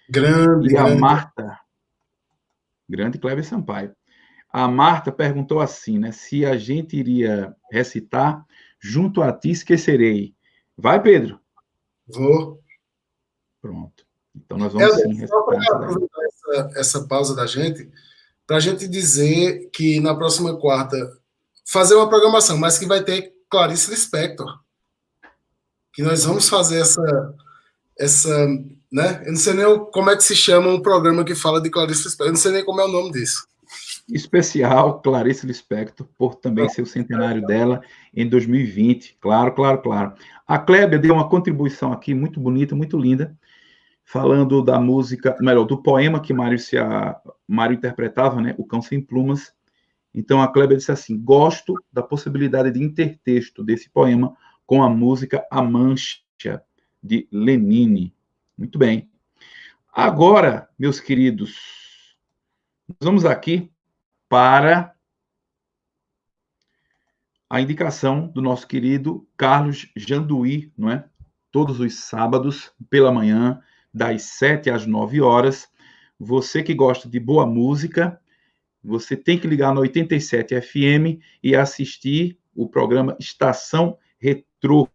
Grande, e a grande. Marta, grande Clébia Sampaio. A Marta perguntou assim, né? Se a gente iria recitar Junto a Ti Esquecerei. Vai, Pedro? Vou. Pronto. Então, nós vamos sim recitar. Só para aproveitar essa pausa da gente, para a gente dizer que na próxima quarta fazer uma programação, mas que vai ter Clarice Lispector. Que nós vamos fazer essa, né? Eu não sei nem como é que se chama um programa que fala de Clarice Lispector. Eu não sei nem como é o nome disso. Especial Clarice Lispector, por também ser o centenário dela em 2020. Claro, claro, claro. A Clébia deu uma contribuição aqui muito bonita, muito linda, falando da música, melhor, do poema que Mário interpretava, né? O Cão Sem Plumas. Então, a Clébia disse assim, gosto da possibilidade de intertexto desse poema com a música A Mancha, de Lenine. Muito bem. Agora, meus queridos, nós vamos aqui para a indicação do nosso querido Carlos Janduí, não é? Todos os sábados, pela manhã, das 7 às 9 horas. Você que gosta de boa música, você tem que ligar no 87 FM e assistir o programa Estação Retrô,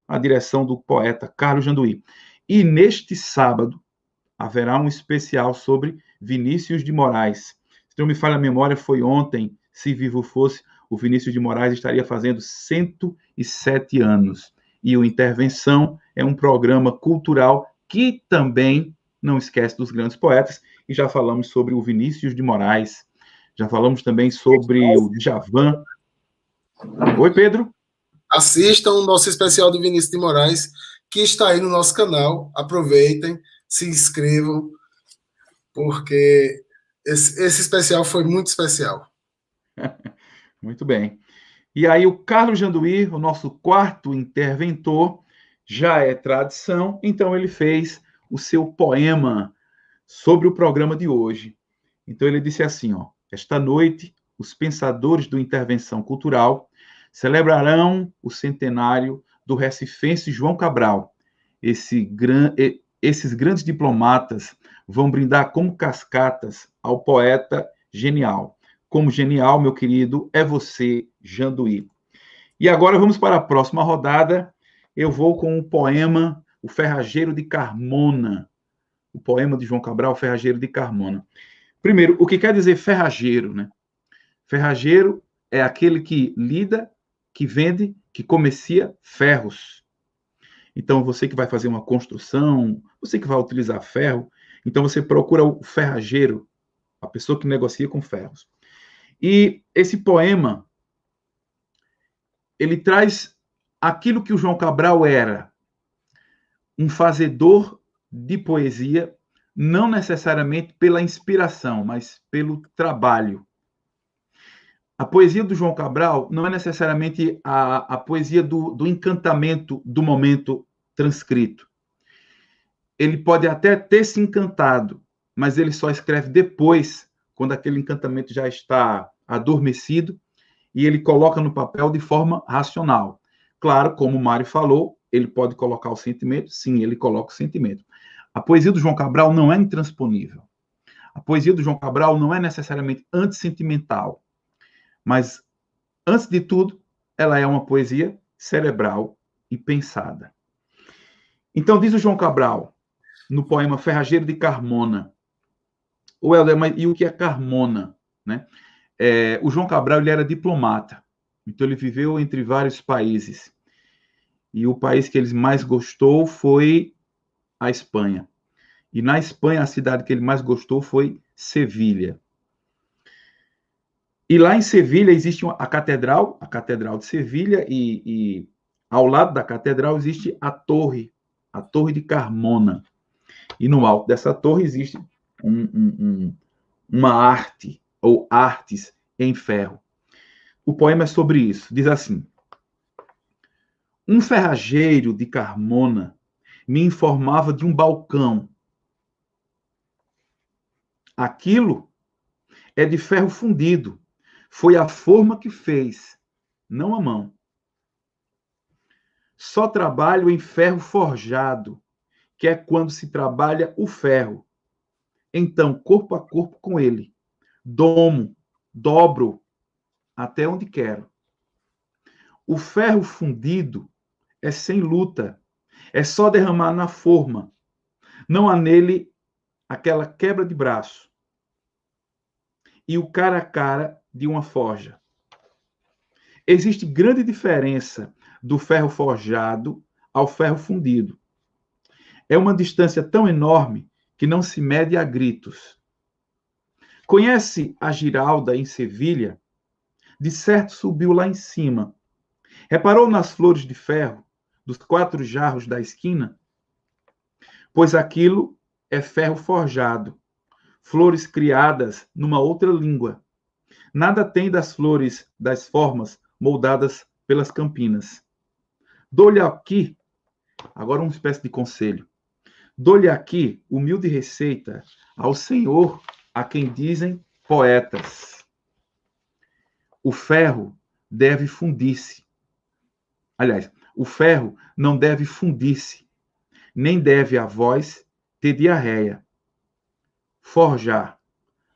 a direção do poeta Carlos Janduí. E neste sábado, haverá um especial sobre Vinícius de Moraes. Se não me falha a memória, foi ontem, se vivo fosse, o Vinícius de Moraes estaria fazendo 107 anos. E o Intervenção é um programa cultural que também não esquece dos grandes poetas, e já falamos sobre o Vinícius de Moraes, já falamos também sobre o Djavan. Oi, Pedro. Assistam o nosso especial do Vinícius de Moraes, que está aí no nosso canal. Aproveitem, se inscrevam, porque esse especial foi muito especial. Muito bem. E aí o Carlos Janduí, o nosso quarto interventor, já é tradição, então ele fez o seu poema sobre o programa de hoje. Então ele disse assim, ó, esta noite, os pensadores do Intervenção Cultural celebrarão o centenário do recifense João Cabral. Esses grandes diplomatas vão brindar como cascatas ao poeta genial. Como genial, meu querido, é você, Janduí. E agora vamos para a próxima rodada. Eu vou com o poema O Ferrageiro de Carmona. O poema de João Cabral, O Ferrageiro de Carmona. Primeiro, o que quer dizer ferrageiro, né? Ferrageiro é aquele que lida, que vende, que comercia ferros. Então, você que vai fazer uma construção, você que vai utilizar ferro, então você procura o ferrageiro, a pessoa que negocia com ferros. E esse poema, ele traz aquilo que o João Cabral era, um fazedor de poesia, não necessariamente pela inspiração, mas pelo trabalho. A poesia do João Cabral não é necessariamente a poesia do encantamento do momento transcrito. Ele pode até ter se encantado, mas ele só escreve depois, quando aquele encantamento já está adormecido, e ele coloca no papel de forma racional. Claro, como o Mário falou, ele pode colocar o sentimento, sim, ele coloca o sentimento. A poesia do João Cabral não é intransponível. A poesia do João Cabral não é necessariamente antissentimental, mas, antes de tudo, ela é uma poesia cerebral e pensada. Então, diz o João Cabral, no poema Ferrageiro de Carmona, o Helder, e o que é Carmona? Né? O João Cabral ele era diplomata, então ele viveu entre vários países. E o país que ele mais gostou foi a Espanha. E na Espanha, a cidade que ele mais gostou foi Sevilha. E lá em Sevilha existe a Catedral de Sevilha, e ao lado da Catedral existe a Torre de Carmona. E no alto dessa torre existe uma arte, ou artes em ferro. O poema é sobre isso. Diz assim: um ferrageiro de Carmona me informava de um balcão. Aquilo é de ferro fundido. Foi a forma que fez, não a mão. Só trabalho em ferro forjado, que é quando se trabalha o ferro. Então, corpo a corpo com ele. Domo, dobro, até onde quero. O ferro fundido é sem luta. É só derramar na forma. Não há nele aquela quebra de braço. E o cara a cara de uma forja. Existe grande diferença do ferro forjado ao ferro fundido. É uma distância tão enorme que não se mede a gritos. Conhece a Giralda em Sevilha? De certo subiu lá em cima. Reparou nas flores de ferro dos 4 jarros da esquina? Pois aquilo é ferro forjado, flores criadas numa outra língua. Nada tem das flores, das formas moldadas pelas campinas. Dou-lhe aqui, agora uma espécie de conselho, dou-lhe aqui humilde receita ao Senhor, a quem dizem poetas. O ferro deve fundir-se. Aliás, o ferro não deve fundir-se, nem deve a voz ter diarreia. Forjar,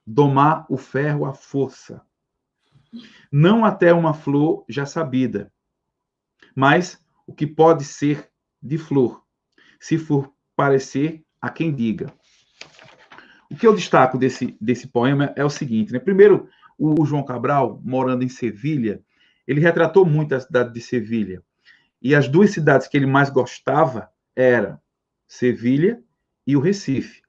domar o ferro à força. Não até uma flor já sabida, mas o que pode ser de flor, se for parecer a quem diga. O que eu destaco desse poema é o seguinte, né? Primeiro, o João Cabral, morando em Sevilha, ele retratou muito a cidade de Sevilha. E as 2 cidades que ele mais gostava eram Sevilha e o Recife.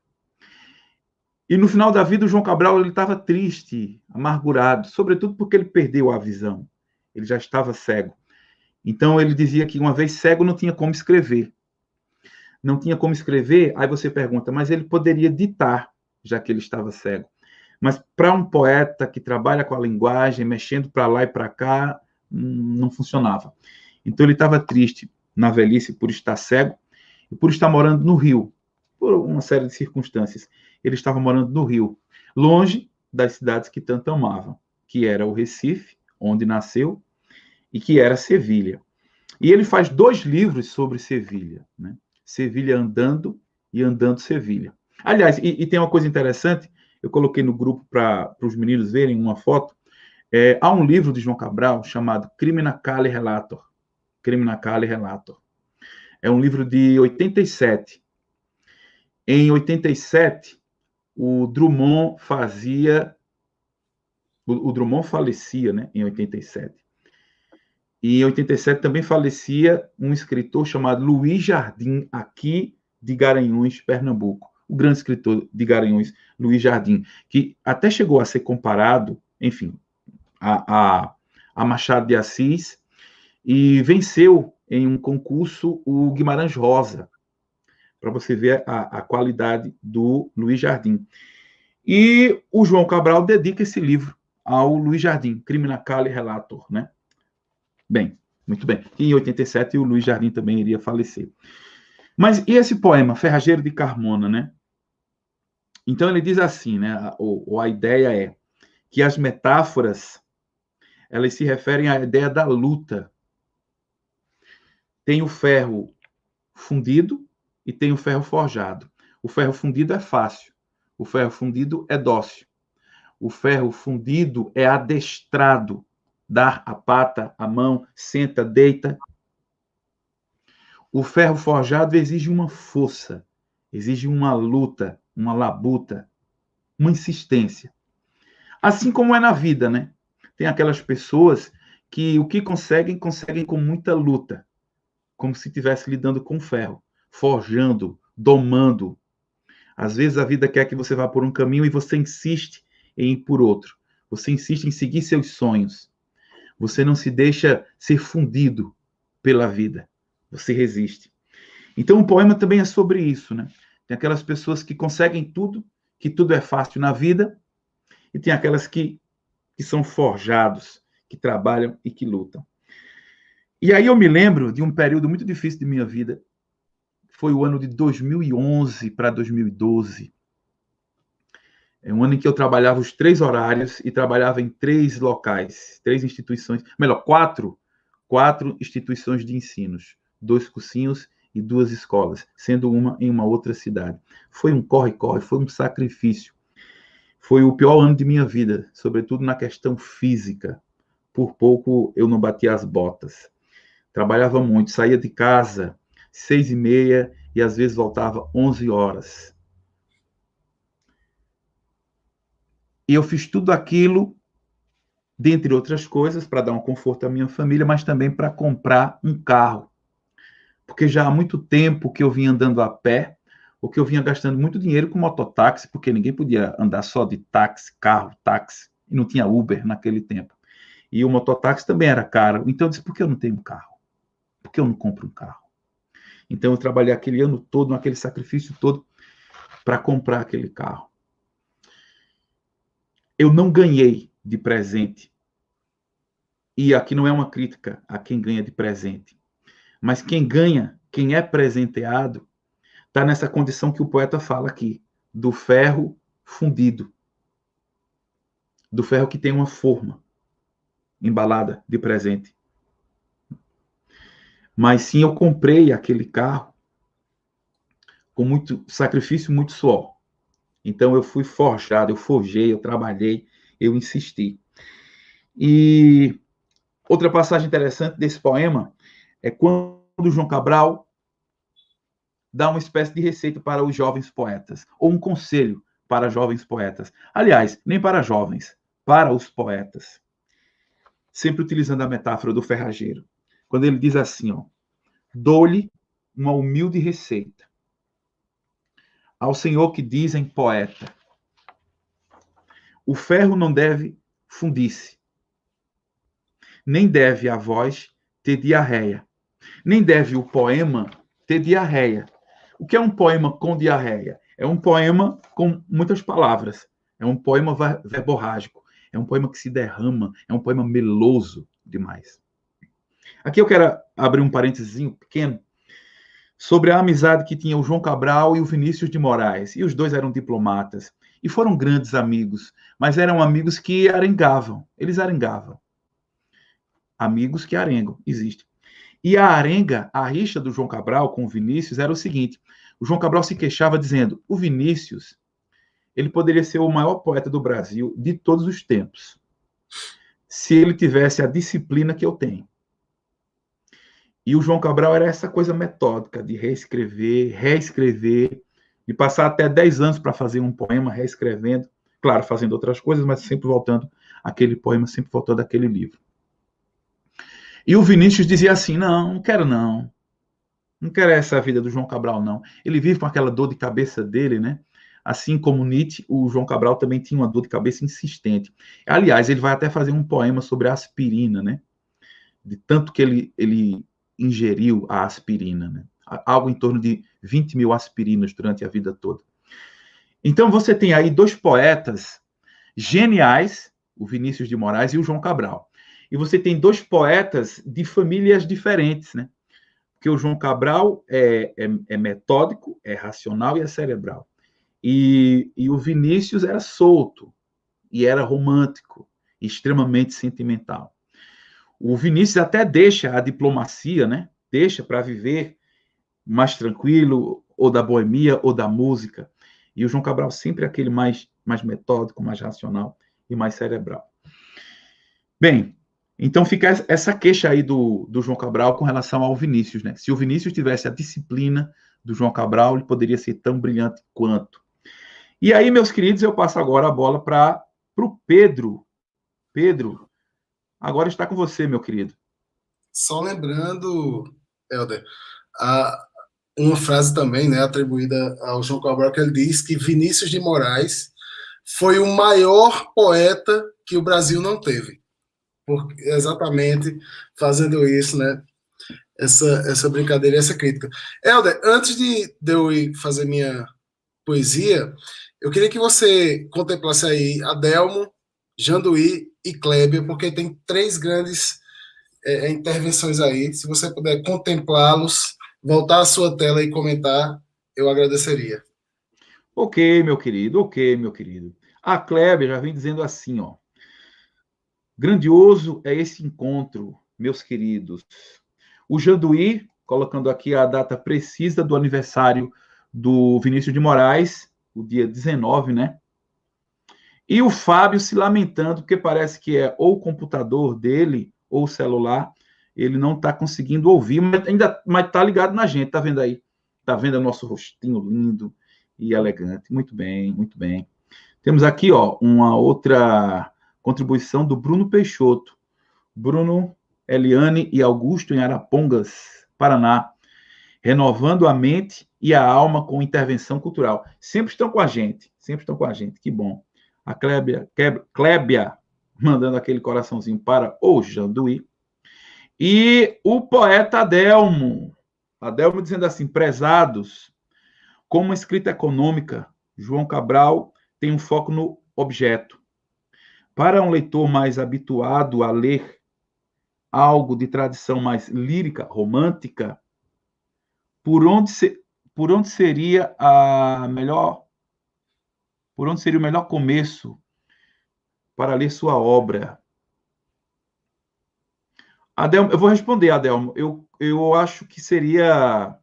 E no final da vida, o João Cabral ele estava triste, amargurado, sobretudo porque ele perdeu a visão. Ele já estava cego. Então, ele dizia que uma vez cego não tinha como escrever. Não tinha como escrever, aí você pergunta, mas ele poderia ditar, já que ele estava cego. Mas para um poeta que trabalha com a linguagem, mexendo para lá e para cá, não funcionava. Então, ele estava triste na velhice por estar cego e por estar morando no Rio, por uma série de circunstâncias. Ele estava morando no Rio, longe das cidades que tanto amavam, que era o Recife, onde nasceu, e que era Sevilha. E ele faz 2 livros sobre Sevilha, né? Sevilha Andando e Andando Sevilha. Aliás, e tem uma coisa interessante, eu coloquei no grupo para os meninos verem uma foto. Há um livro de João Cabral chamado Crimina Cali Relator. Crimina Cali Relator. É um livro de 87. Em 87, o Drummond falecia, né, em 87. E em 87 também falecia um escritor chamado Luiz Jardim, aqui de Garanhuns, Pernambuco. O grande escritor de Garanhuns, Luiz Jardim, que até chegou a ser comparado, enfim, a Machado de Assis, e venceu em um concurso o Guimarães Rosa, para você ver a qualidade do Luiz Jardim. E o João Cabral dedica esse livro ao Luiz Jardim, Crimina Cali Relator, né? Bem, muito bem. E em 87 o Luiz Jardim também iria falecer. Mas e esse poema, Ferrageiro de Carmona, né? Então ele diz assim, né? A ideia é que as metáforas, elas se referem à ideia da luta. Tem o ferro fundido e tem o ferro forjado. O ferro fundido é fácil. O ferro fundido é dócil. O ferro fundido é adestrado. Dá a pata, a mão, senta, deita. O ferro forjado exige uma força, exige uma luta, uma labuta, uma insistência. Assim como é na vida, né? Tem aquelas pessoas que o que conseguem com muita luta, como se estivesse lidando com ferro, forjando, domando. Às vezes a vida quer que você vá por um caminho e você insiste em ir por outro. Você insiste em seguir seus sonhos. Você não se deixa ser fundido pela vida. Você resiste. Então o poema também é sobre isso, né? Tem aquelas pessoas que conseguem tudo, que tudo é fácil na vida, e tem aquelas que são forjados, que trabalham e que lutam. E aí eu me lembro de um período muito difícil de minha vida. Foi o ano de 2011 para 2012. É um ano em que eu trabalhava os 3 horários e trabalhava em 3 locais, 3 instituições, melhor, 4 instituições de ensinos, 2 cursinhos e 2 escolas, sendo uma em uma outra cidade. Foi um corre-corre, foi um sacrifício. Foi o pior ano de minha vida, sobretudo na questão física. Por pouco eu não batia as botas. Trabalhava muito, saía de casa 6h30 e às vezes voltava 11 horas. E eu fiz tudo aquilo, dentre outras coisas, para dar um conforto à minha família, mas também para comprar um carro. Porque já há muito tempo que eu vinha andando a pé, ou que eu vinha gastando muito dinheiro com mototáxi, porque ninguém podia andar só de táxi, carro, táxi, e não tinha Uber naquele tempo. E o mototáxi também era caro. Então eu disse, por que eu não tenho um carro? Por que eu não compro um carro? Então eu trabalhei aquele ano todo, aquele sacrifício todo, para comprar aquele carro. Eu não ganhei de presente. E aqui não é uma crítica a quem ganha de presente. Mas quem ganha, quem é presenteado, está nessa condição que o poeta fala aqui, do ferro fundido. Do ferro que tem uma forma embalada de presente. Mas sim, eu comprei aquele carro com muito sacrifício, muito suor. Então eu fui forjado, eu forjei, eu trabalhei, eu insisti. E outra passagem interessante desse poema é quando João Cabral dá uma espécie de receita para os jovens poetas, ou um conselho para jovens poetas. Aliás, nem para jovens, para os poetas. Sempre utilizando a metáfora do ferrageiro. Quando ele diz assim, ó, dou-lhe uma humilde receita. Ao senhor que dizem poeta, o ferro não deve fundir-se, nem deve a voz ter diarreia, nem deve o poema ter diarreia. O que é um poema com diarreia? É um poema com muitas palavras, é um poema verborrágico, é um poema que se derrama, é um poema meloso demais. Aqui eu quero abrir um parênteses pequeno sobre a amizade que tinha o João Cabral e o Vinícius de Moraes. E os dois eram diplomatas. E foram grandes amigos, mas eram amigos que arengavam. Eles arengavam. Amigos que arengam, existe. E a arenga, a rixa do João Cabral com o Vinícius era o seguinte. O João Cabral se queixava dizendo, o Vinícius, ele poderia ser o maior poeta do Brasil de todos os tempos, se ele tivesse a disciplina que eu tenho. E o João Cabral era essa coisa metódica de reescrever, de passar até 10 anos para fazer um poema, reescrevendo, claro, fazendo outras coisas, mas sempre voltando àquele poema, sempre voltando àquele livro. E o Vinícius dizia assim, não quero não. Não quero essa vida do João Cabral, não. Ele vive com aquela dor de cabeça dele, né? Assim como Nietzsche, o João Cabral também tinha uma dor de cabeça insistente. Aliás, ele vai até fazer um poema sobre a aspirina, né? De tanto que ele ingeriu a aspirina, né? Algo em torno de 20 mil aspirinas durante a vida toda. Então, você tem aí dois poetas geniais, o Vinícius de Moraes e o João Cabral. E você tem dois poetas de famílias diferentes, né? Porque o João Cabral é metódico, é racional e é cerebral. E o Vinícius era solto, e era romântico, extremamente sentimental. O Vinícius até deixa a diplomacia, né? Deixa para viver mais tranquilo, ou da boemia, ou da música. E o João Cabral sempre é aquele mais metódico, mais racional e mais cerebral. Bem, então fica essa queixa aí do João Cabral com relação ao Vinícius, né? Se o Vinícius tivesse a disciplina do João Cabral, ele poderia ser tão brilhante quanto. E aí, meus queridos, eu passo agora a bola para o Pedro. Pedro, agora está com você, meu querido. Só lembrando, Helder, uma frase também, né, atribuída ao João Cabral, que ele diz que Vinícius de Moraes foi o maior poeta que o Brasil não teve. Porque, exatamente fazendo isso, né? Essa brincadeira, essa crítica. Helder, antes de eu ir fazer minha poesia, eu queria que você contemplasse aí Adelmo, Janduí e Kleber, porque tem três grandes intervenções aí. Se você puder contemplá-los, voltar à sua tela e comentar, eu agradeceria. Ok, meu querido. A Kleber já vem dizendo assim, ó. Grandioso é esse encontro, meus queridos. O Janduí, colocando aqui a data precisa do aniversário do Vinícius de Moraes, o dia 19, né? E o Fábio se lamentando, porque parece que é ou o computador dele, ou o celular, ele não está conseguindo ouvir, mas ainda está ligado na gente, tá vendo aí? Tá vendo o nosso rostinho lindo e elegante. Muito bem, muito bem. Temos aqui, ó, uma outra contribuição do Bruno Peixoto. Bruno, Eliane e Augusto em Arapongas, Paraná. Renovando a mente e a alma com intervenção cultural. Sempre estão com a gente, que bom. A Clébia mandando aquele coraçãozinho para o Janduí. E o poeta Adelmo dizendo assim, prezados, como escrita econômica, João Cabral tem um foco no objeto. Para um leitor mais habituado a ler algo de tradição mais lírica, romântica, por onde seria o melhor começo para ler sua obra? Adelmo, eu vou responder, Adelmo. Eu acho que seria...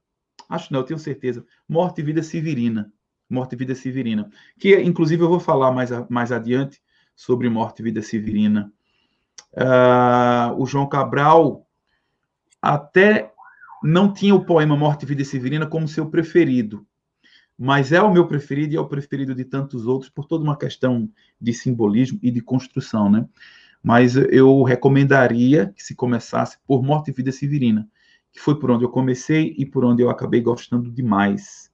Acho não, eu tenho certeza. Morte e Vida Severina. Morte e Vida Severina. Que, inclusive, eu vou falar mais adiante sobre Morte e Vida Severina. O João Cabral até não tinha o poema Morte e Vida Severina como seu preferido, mas é o meu preferido e é o preferido de tantos outros por toda uma questão de simbolismo e de construção, né? Mas eu recomendaria que se começasse por Morte e Vida Severina, que foi por onde eu comecei e por onde eu acabei gostando demais.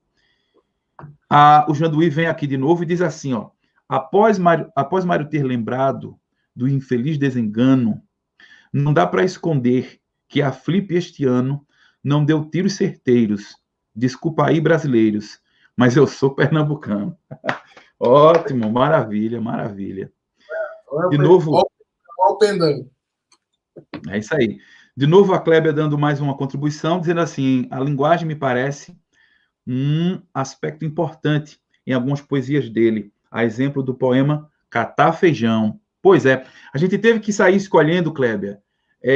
O Janduí vem aqui de novo e diz assim, ó, após Mário ter lembrado do infeliz desengano, não dá para esconder que a Flip este ano não deu tiros certeiros. Desculpa aí, brasileiros, mas eu sou pernambucano. Ótimo, maravilha. De novo... É isso aí. De novo, a Clébia dando mais uma contribuição, dizendo assim, a linguagem me parece um aspecto importante em algumas poesias dele, a exemplo do poema Catar Feijão. Pois é, a gente teve que sair escolhendo, Clébia,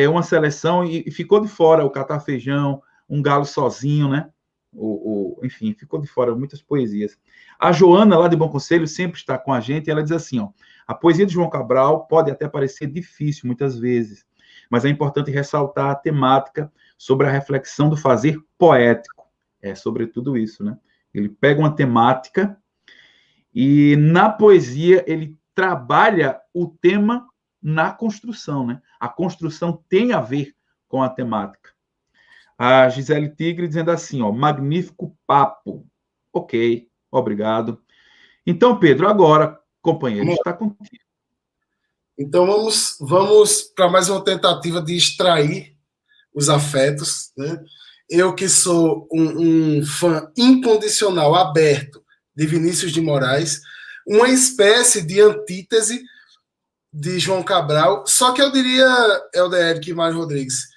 uma seleção e ficou de fora o Catar Feijão, Um Galo Sozinho, né? Enfim, ficou de fora muitas poesias. A Joana, lá de Bom Conselho, sempre está com a gente e ela diz assim, ó, a poesia de João Cabral pode até parecer difícil muitas vezes, mas é importante ressaltar a temática sobre a reflexão do fazer poético. É sobre tudo isso, né? Ele pega uma temática e na poesia ele trabalha o tema na construção, né? A construção tem a ver com a temática. A Gisele Tigre dizendo assim, ó, magnífico papo. Ok, obrigado. Então, Pedro, agora, companheiro, está contigo. Então vamos para mais uma tentativa de extrair os afetos, né? Eu que sou um fã incondicional, aberto de Vinícius de Moraes, uma espécie de antítese de João Cabral, só que eu diria, Helder Eric e Mário Rodrigues,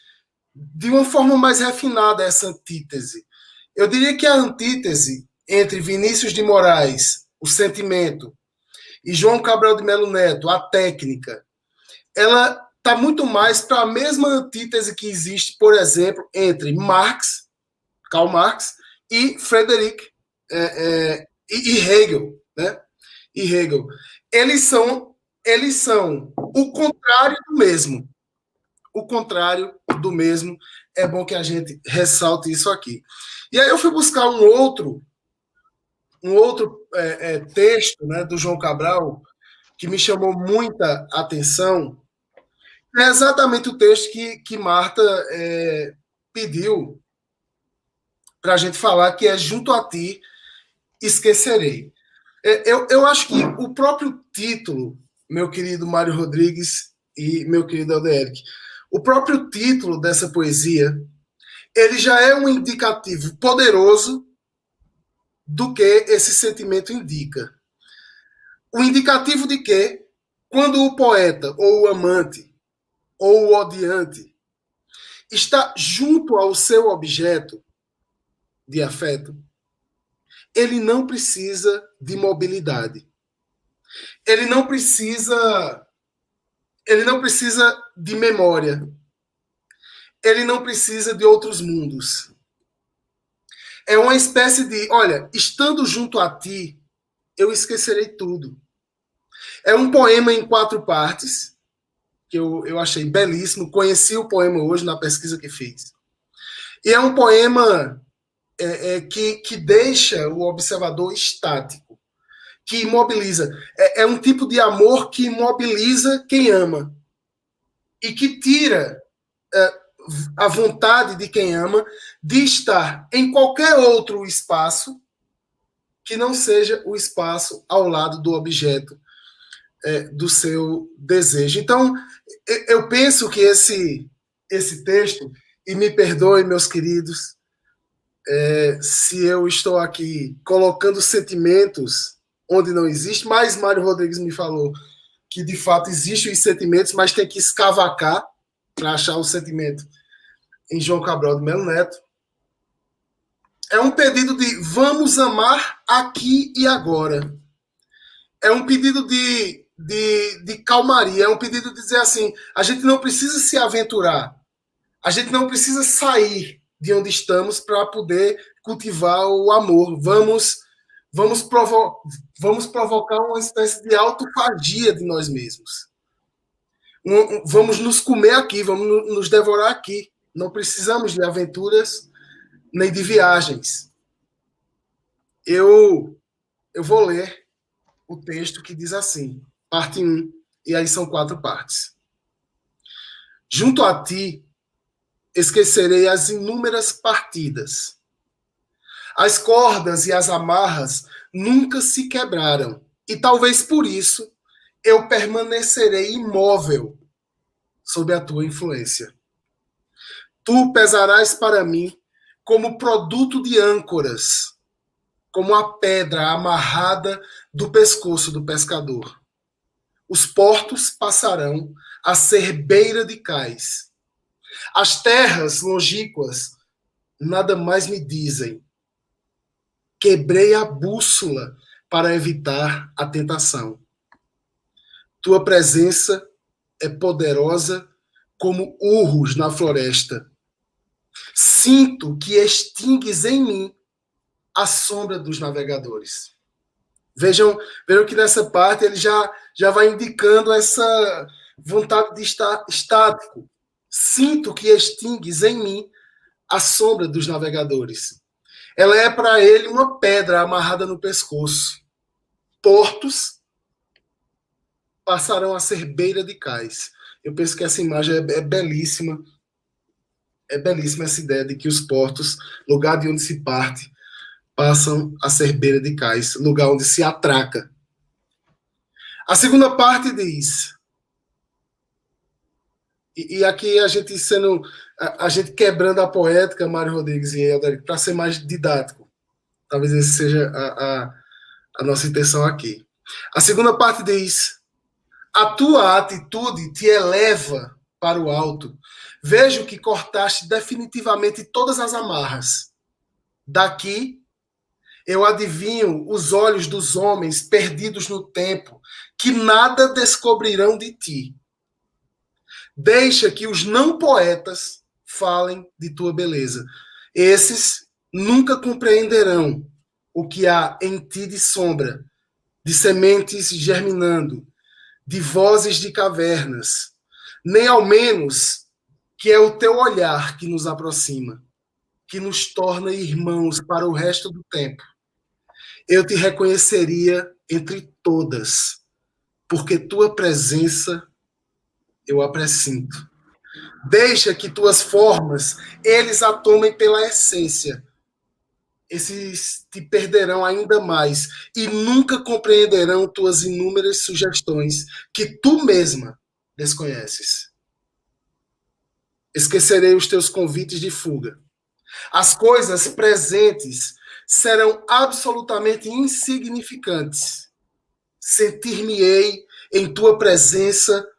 de uma forma mais refinada essa antítese. Eu diria que a antítese entre Vinícius de Moraes, o sentimento, e João Cabral de Melo Neto, a técnica, ela está muito mais para a mesma antítese que existe, por exemplo, entre Karl Marx, e Frederick e Hegel, né? E Hegel. Eles são o contrário do mesmo. O contrário do mesmo. É bom que a gente ressalte isso aqui. E aí eu fui buscar um outro texto, né, do João Cabral que me chamou muita atenção. É exatamente o texto que Marta pediu para a gente falar, que é Junto a Ti, Esquecerei. Eu acho que o próprio título, meu querido Mário Rodrigues e meu querido Alder, o próprio título dessa poesia, ele já é um indicativo poderoso do que esse sentimento indica. O indicativo de que, quando o poeta, ou o amante, ou o odiante, está junto ao seu objeto de afeto, ele não precisa de mobilidade. Ele não precisa de memória. Ele não precisa de outros mundos. É uma espécie de, olha, estando junto a ti, eu esquecerei tudo. É um poema em 4 partes, que eu achei belíssimo. Conheci o poema hoje na pesquisa que fiz. E é um poema que deixa o observador estático, que imobiliza. É um tipo de amor que imobiliza quem ama e que tira a vontade de quem ama de estar em qualquer outro espaço que não seja o espaço ao lado do objeto do seu desejo. Então, eu penso que esse texto, e me perdoe, meus queridos, se eu estou aqui colocando sentimentos onde não existe, mas Mário Rodrigues me falou que de fato existem os sentimentos, mas tem que escavacar para achar o sentimento em João Cabral de Melo Neto. É um pedido de vamos amar aqui e agora. É um pedido de calmaria, é um pedido de dizer assim, a gente não precisa se aventurar, a gente não precisa sair de onde estamos para poder cultivar o amor. Vamos provocar uma espécie de autofagia de nós mesmos. Vamos nos comer aqui, vamos nos devorar aqui. Não precisamos de aventuras nem de viagens. Eu vou ler o texto que diz assim, parte 1, e aí são 4 partes. Junto a ti, esquecerei as inúmeras partidas. As cordas e as amarras nunca se quebraram, e talvez por isso eu permanecerei imóvel sob a tua influência. Tu pesarás para mim como produto de âncoras, como a pedra amarrada do pescoço do pescador. Os portos passarão a ser beira de cais. As terras longínquas nada mais me dizem. Quebrei a bússola para evitar a tentação. Tua presença é poderosa como urros na floresta. Sinto que extingues em mim a sombra dos navegadores. Vejam que nessa parte ele já vai indicando essa vontade de estar estático. Sinto que extingues em mim a sombra dos navegadores. Ela é para ele uma pedra amarrada no pescoço. Portos passarão a ser beira de cais. Eu penso que essa imagem é belíssima É belíssima essa ideia de que os portos, lugar de onde se parte, passam a ser beira de cais, lugar onde se atraca. A segunda parte diz, e aqui a gente a gente quebrando a poética, Mário Rodrigues e Elderic, para ser mais didático. Talvez essa seja a nossa intenção aqui. A segunda parte diz, a tua atitude te eleva para o alto. Vejo que cortaste definitivamente todas as amarras. Daqui eu adivinho os olhos dos homens perdidos no tempo, que nada descobrirão de ti. Deixa que os não poetas falem de tua beleza. Esses nunca compreenderão o que há em ti de sombra, de sementes germinando, de vozes de cavernas, nem ao menos que é o teu olhar que nos aproxima, que nos torna irmãos para o resto do tempo. Eu te reconheceria entre todas, porque tua presença eu a presinto. Deixa que tuas formas, eles a tomem pela essência. Esses te perderão ainda mais e nunca compreenderão tuas inúmeras sugestões que tu mesma desconheces. Esquecerei os teus convites de fuga. As coisas presentes serão absolutamente insignificantes. Sentir-me-ei em tua presença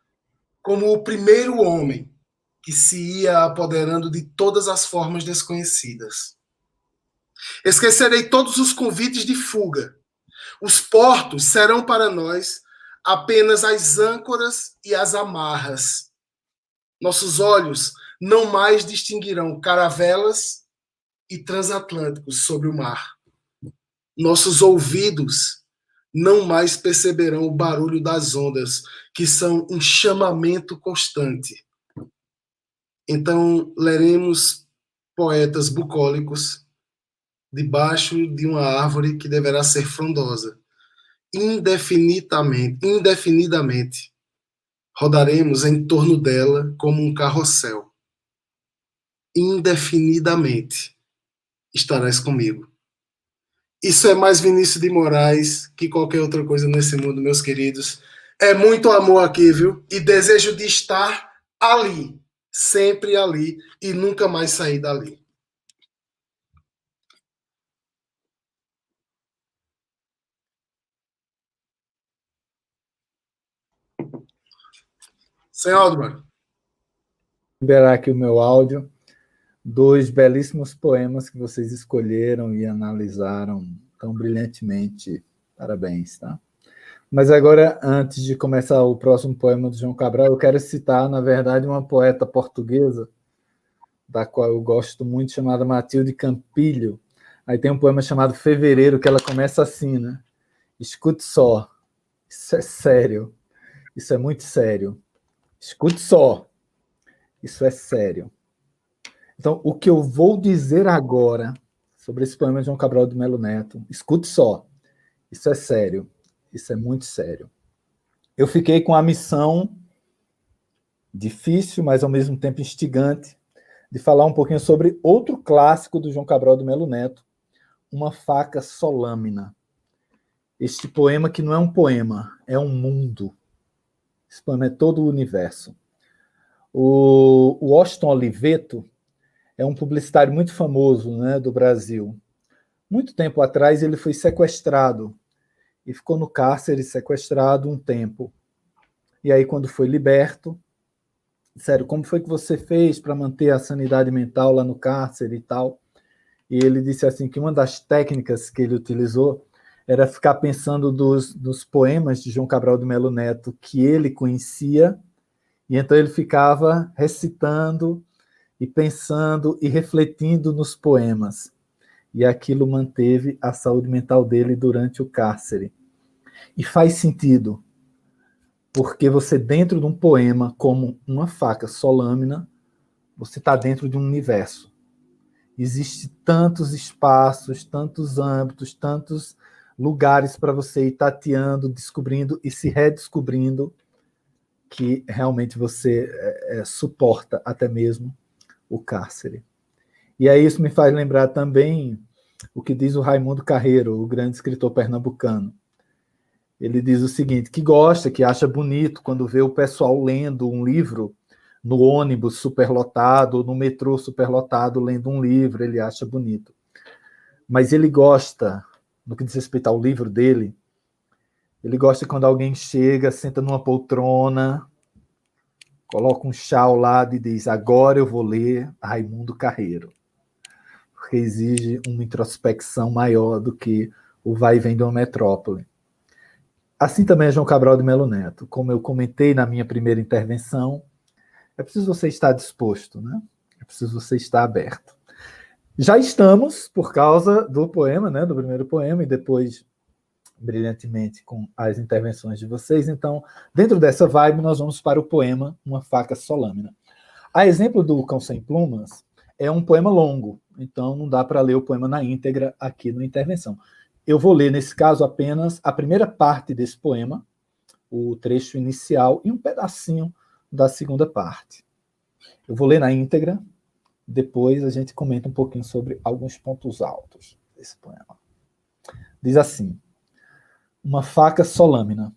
como o primeiro homem que se ia apoderando de todas as formas desconhecidas. Esquecerei todos os convites de fuga. Os portos serão para nós apenas as âncoras e as amarras. Nossos olhos não mais distinguirão caravelas e transatlânticos sobre o mar. Nossos ouvidos não mais perceberão o barulho das ondas, que são um chamamento constante. Então, leremos poetas bucólicos debaixo de uma árvore que deverá ser frondosa. Indefinidamente, rodaremos em torno dela como um carrossel. Indefinidamente estarás comigo. Isso é mais Vinícius de Moraes que qualquer outra coisa nesse mundo, meus queridos. É muito amor aqui, viu? E desejo de estar ali, sempre ali, e nunca mais sair dali. Sem áudio, mano. Vou liberar aqui o meu áudio. 2 belíssimos poemas que vocês escolheram e analisaram tão brilhantemente. Parabéns, tá? Mas agora, antes de começar o próximo poema do João Cabral, eu quero citar, na verdade, uma poeta portuguesa, da qual eu gosto muito, chamada Matilde Campilho. Aí tem um poema chamado Fevereiro, que ela começa assim, né? Escute só. Isso é sério. Isso é muito sério. Escute só. Isso é sério. Então, o que eu vou dizer agora sobre esse poema de João Cabral de Melo Neto, escute só. Isso é sério. Isso é muito sério. Eu fiquei com a missão difícil, mas ao mesmo tempo instigante, de falar um pouquinho sobre outro clássico do João Cabral de Melo Neto, Uma Faca Solâmina. Este poema que não é um poema, é um mundo. Esse poema é todo o universo. O Washington Oliveto é um publicitário muito famoso, né, do Brasil. Muito tempo atrás ele foi sequestrado e ficou no cárcere sequestrado um tempo. E aí, quando foi liberto, disseram, como foi que você fez para manter a sanidade mental lá no cárcere e tal? E ele disse assim que uma das técnicas que ele utilizou era ficar pensando dos poemas de João Cabral de Melo Neto que ele conhecia, e então ele ficava recitando e pensando e refletindo nos poemas. E aquilo manteve a saúde mental dele durante o cárcere. E faz sentido, porque você, dentro de um poema como Uma Faca Solâmina, você está dentro de um universo. Existem tantos espaços, tantos âmbitos, tantos lugares para você ir tateando, descobrindo e se redescobrindo, que realmente você suporta até mesmo o cárcere. E aí isso me faz lembrar também o que diz o Raimundo Carreiro, o grande escritor pernambucano. Ele diz o seguinte, que gosta, que acha bonito quando vê o pessoal lendo um livro no ônibus superlotado, no metrô superlotado, lendo um livro, ele acha bonito. Mas ele gosta, no que diz respeito ao livro dele, ele gosta quando alguém chega, senta numa poltrona, coloca um chá ao lado e diz, agora eu vou ler Raimundo Carreiro. Porque exige uma introspecção maior do que o vai e vem de uma metrópole. Assim também é João Cabral de Melo Neto. Como eu comentei na minha primeira intervenção, é preciso você estar disposto, né? É preciso você estar aberto. Já estamos, por causa do poema, né? Do primeiro poema, e depois, brilhantemente, com as intervenções de vocês. Então, dentro dessa vibe, nós vamos para o poema Uma Faca Só Lâmina. A exemplo do Cão Sem Plumas, é um poema longo, então não dá para ler o poema na íntegra aqui na intervenção. Eu vou ler, nesse caso, apenas a primeira parte desse poema, o trecho inicial e um pedacinho da segunda parte. Eu vou ler na íntegra, depois a gente comenta um pouquinho sobre alguns pontos altos desse poema. Diz assim, uma faca só lâmina.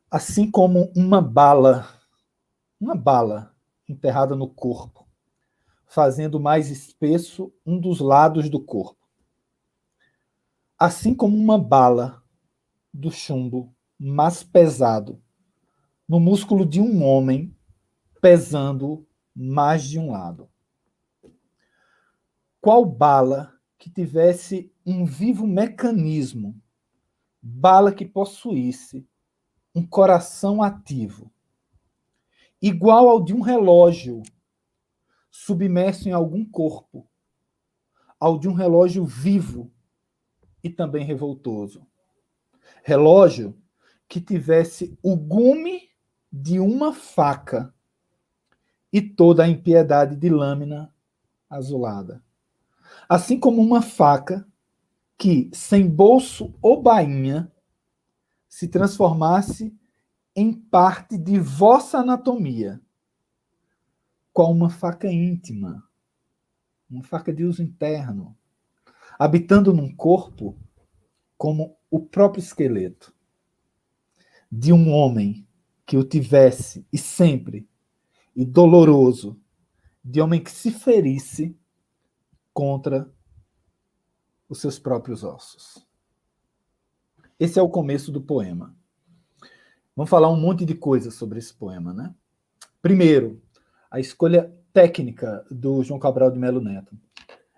Assim como uma bala enterrada no corpo, fazendo mais espesso um dos lados do corpo. Assim como uma bala do chumbo mais pesado no músculo de um homem, pesando mais de um lado. Qual bala que tivesse um vivo mecanismo, bala que possuísse um coração ativo, igual ao de um relógio submerso em algum corpo, ao de um relógio vivo e também revoltoso. Relógio que tivesse o gume de uma faca e toda a impiedade de lâmina azulada. Assim como uma faca que, sem bolso ou bainha, se transformasse em parte de vossa anatomia, qual uma faca íntima, uma faca de uso interno, habitando num corpo como o próprio esqueleto de um homem que o tivesse, e sempre, e doloroso, de homem que se ferisse contra os seus próprios ossos. Esse é o começo do poema. Vamos falar um monte de coisas sobre esse poema, né? Primeiro, a escolha técnica do João Cabral de Melo Neto.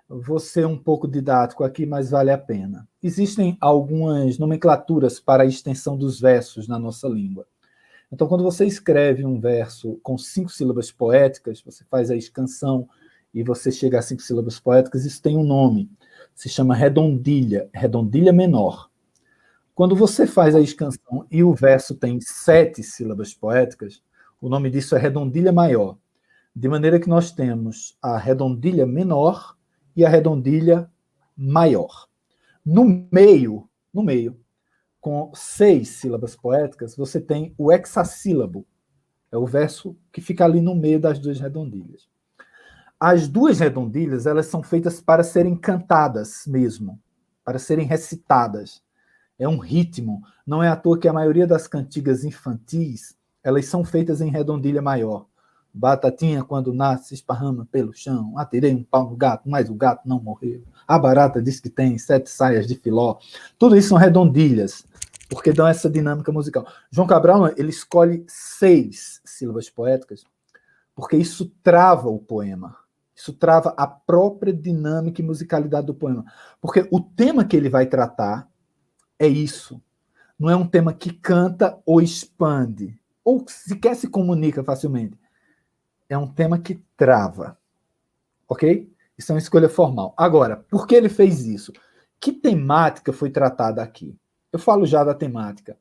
Eu vou ser um pouco didático aqui, mas vale a pena. Existem algumas nomenclaturas para a extensão dos versos na nossa língua. Então, quando você escreve um verso com 5 sílabas poéticas, você faz a escansão e você chega a 5 sílabas poéticas, isso tem um nome. Se chama redondilha, redondilha menor. Quando você faz a escansão e o verso tem 7 sílabas poéticas, o nome disso é redondilha maior. De maneira que nós temos a redondilha menor e a redondilha maior. No meio, com 6 sílabas poéticas, você tem o hexassílabo. É o verso que fica ali no meio das duas redondilhas. As duas redondilhas, elas são feitas para serem cantadas mesmo, para serem recitadas. É um ritmo. Não é à toa que a maioria das cantigas infantis, elas são feitas em redondilha maior. Batatinha, quando nasce, esparrama pelo chão. Atirei um pau no gato, mas o gato não morreu. A barata diz que tem 7 saias de filó. Tudo isso são redondilhas, porque dão essa dinâmica musical. João Cabral, ele escolhe 6 sílabas poéticas, porque isso trava o poema. Isso trava a própria dinâmica e musicalidade do poema. Porque o tema que ele vai tratar é isso. Não é um tema que canta ou expande, ou sequer se comunica facilmente. É um tema que trava. Ok? Isso é uma escolha formal. Agora, por que ele fez isso? Que temática foi tratada aqui? Eu falo já da temática,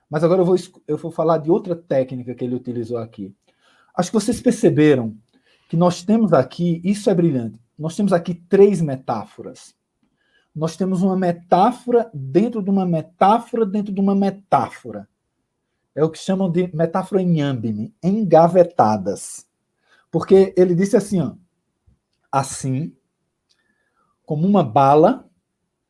mas agora eu vou falar de outra técnica que ele utilizou aqui. Acho que vocês perceberam que nós temos aqui, isso é brilhante, nós temos aqui 3 metáforas. Nós temos uma metáfora dentro de uma metáfora dentro de uma metáfora. É o que chamam de metáfora inhambine, engavetadas. Porque ele disse assim, ó, assim como uma bala,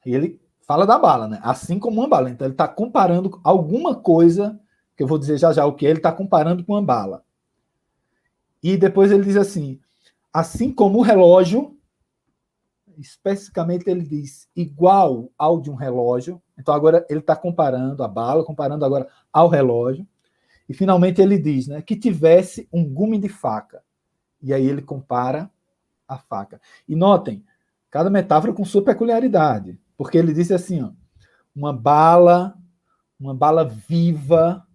e ele fala da bala, né? Assim como uma bala. Então ele está comparando alguma coisa, que eu vou dizer já já o que ele está comparando com uma bala. E depois ele diz assim como o relógio, especificamente ele diz igual ao de um relógio. Então agora ele está comparando a bala, comparando agora ao relógio. E finalmente ele diz, né, que tivesse um gume de faca. E aí ele compara a faca. E notem, cada metáfora com sua peculiaridade. Porque ele disse assim, ó, uma bala viva,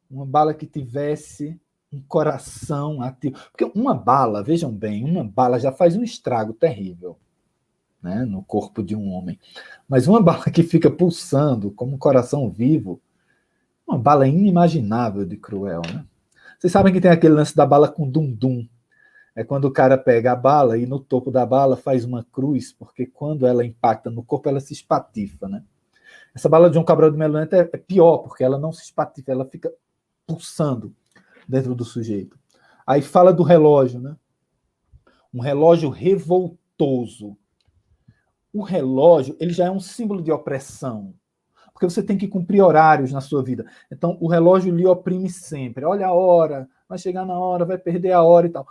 uma bala que tivesse um coração ativo. Porque uma bala, vejam bem, uma bala já faz um estrago terrível, né, no corpo de um homem. Mas uma bala que fica pulsando como um coração vivo, uma bala inimaginável de cruel, né? Vocês sabem que tem aquele lance da bala com dum-dum. É quando o cara pega a bala e no topo da bala faz uma cruz, porque quando ela impacta no corpo, ela se espatifa, né? Essa bala de João Cabral de Melo Neto é pior, porque ela não se espatifa, ela fica pulsando dentro do sujeito. Aí fala do relógio, né? Um relógio revoltoso. O relógio, ele já é um símbolo de opressão, porque você tem que cumprir horários na sua vida. Então, o relógio lhe oprime sempre. Olha a hora, vai chegar na hora, vai perder a hora e tal.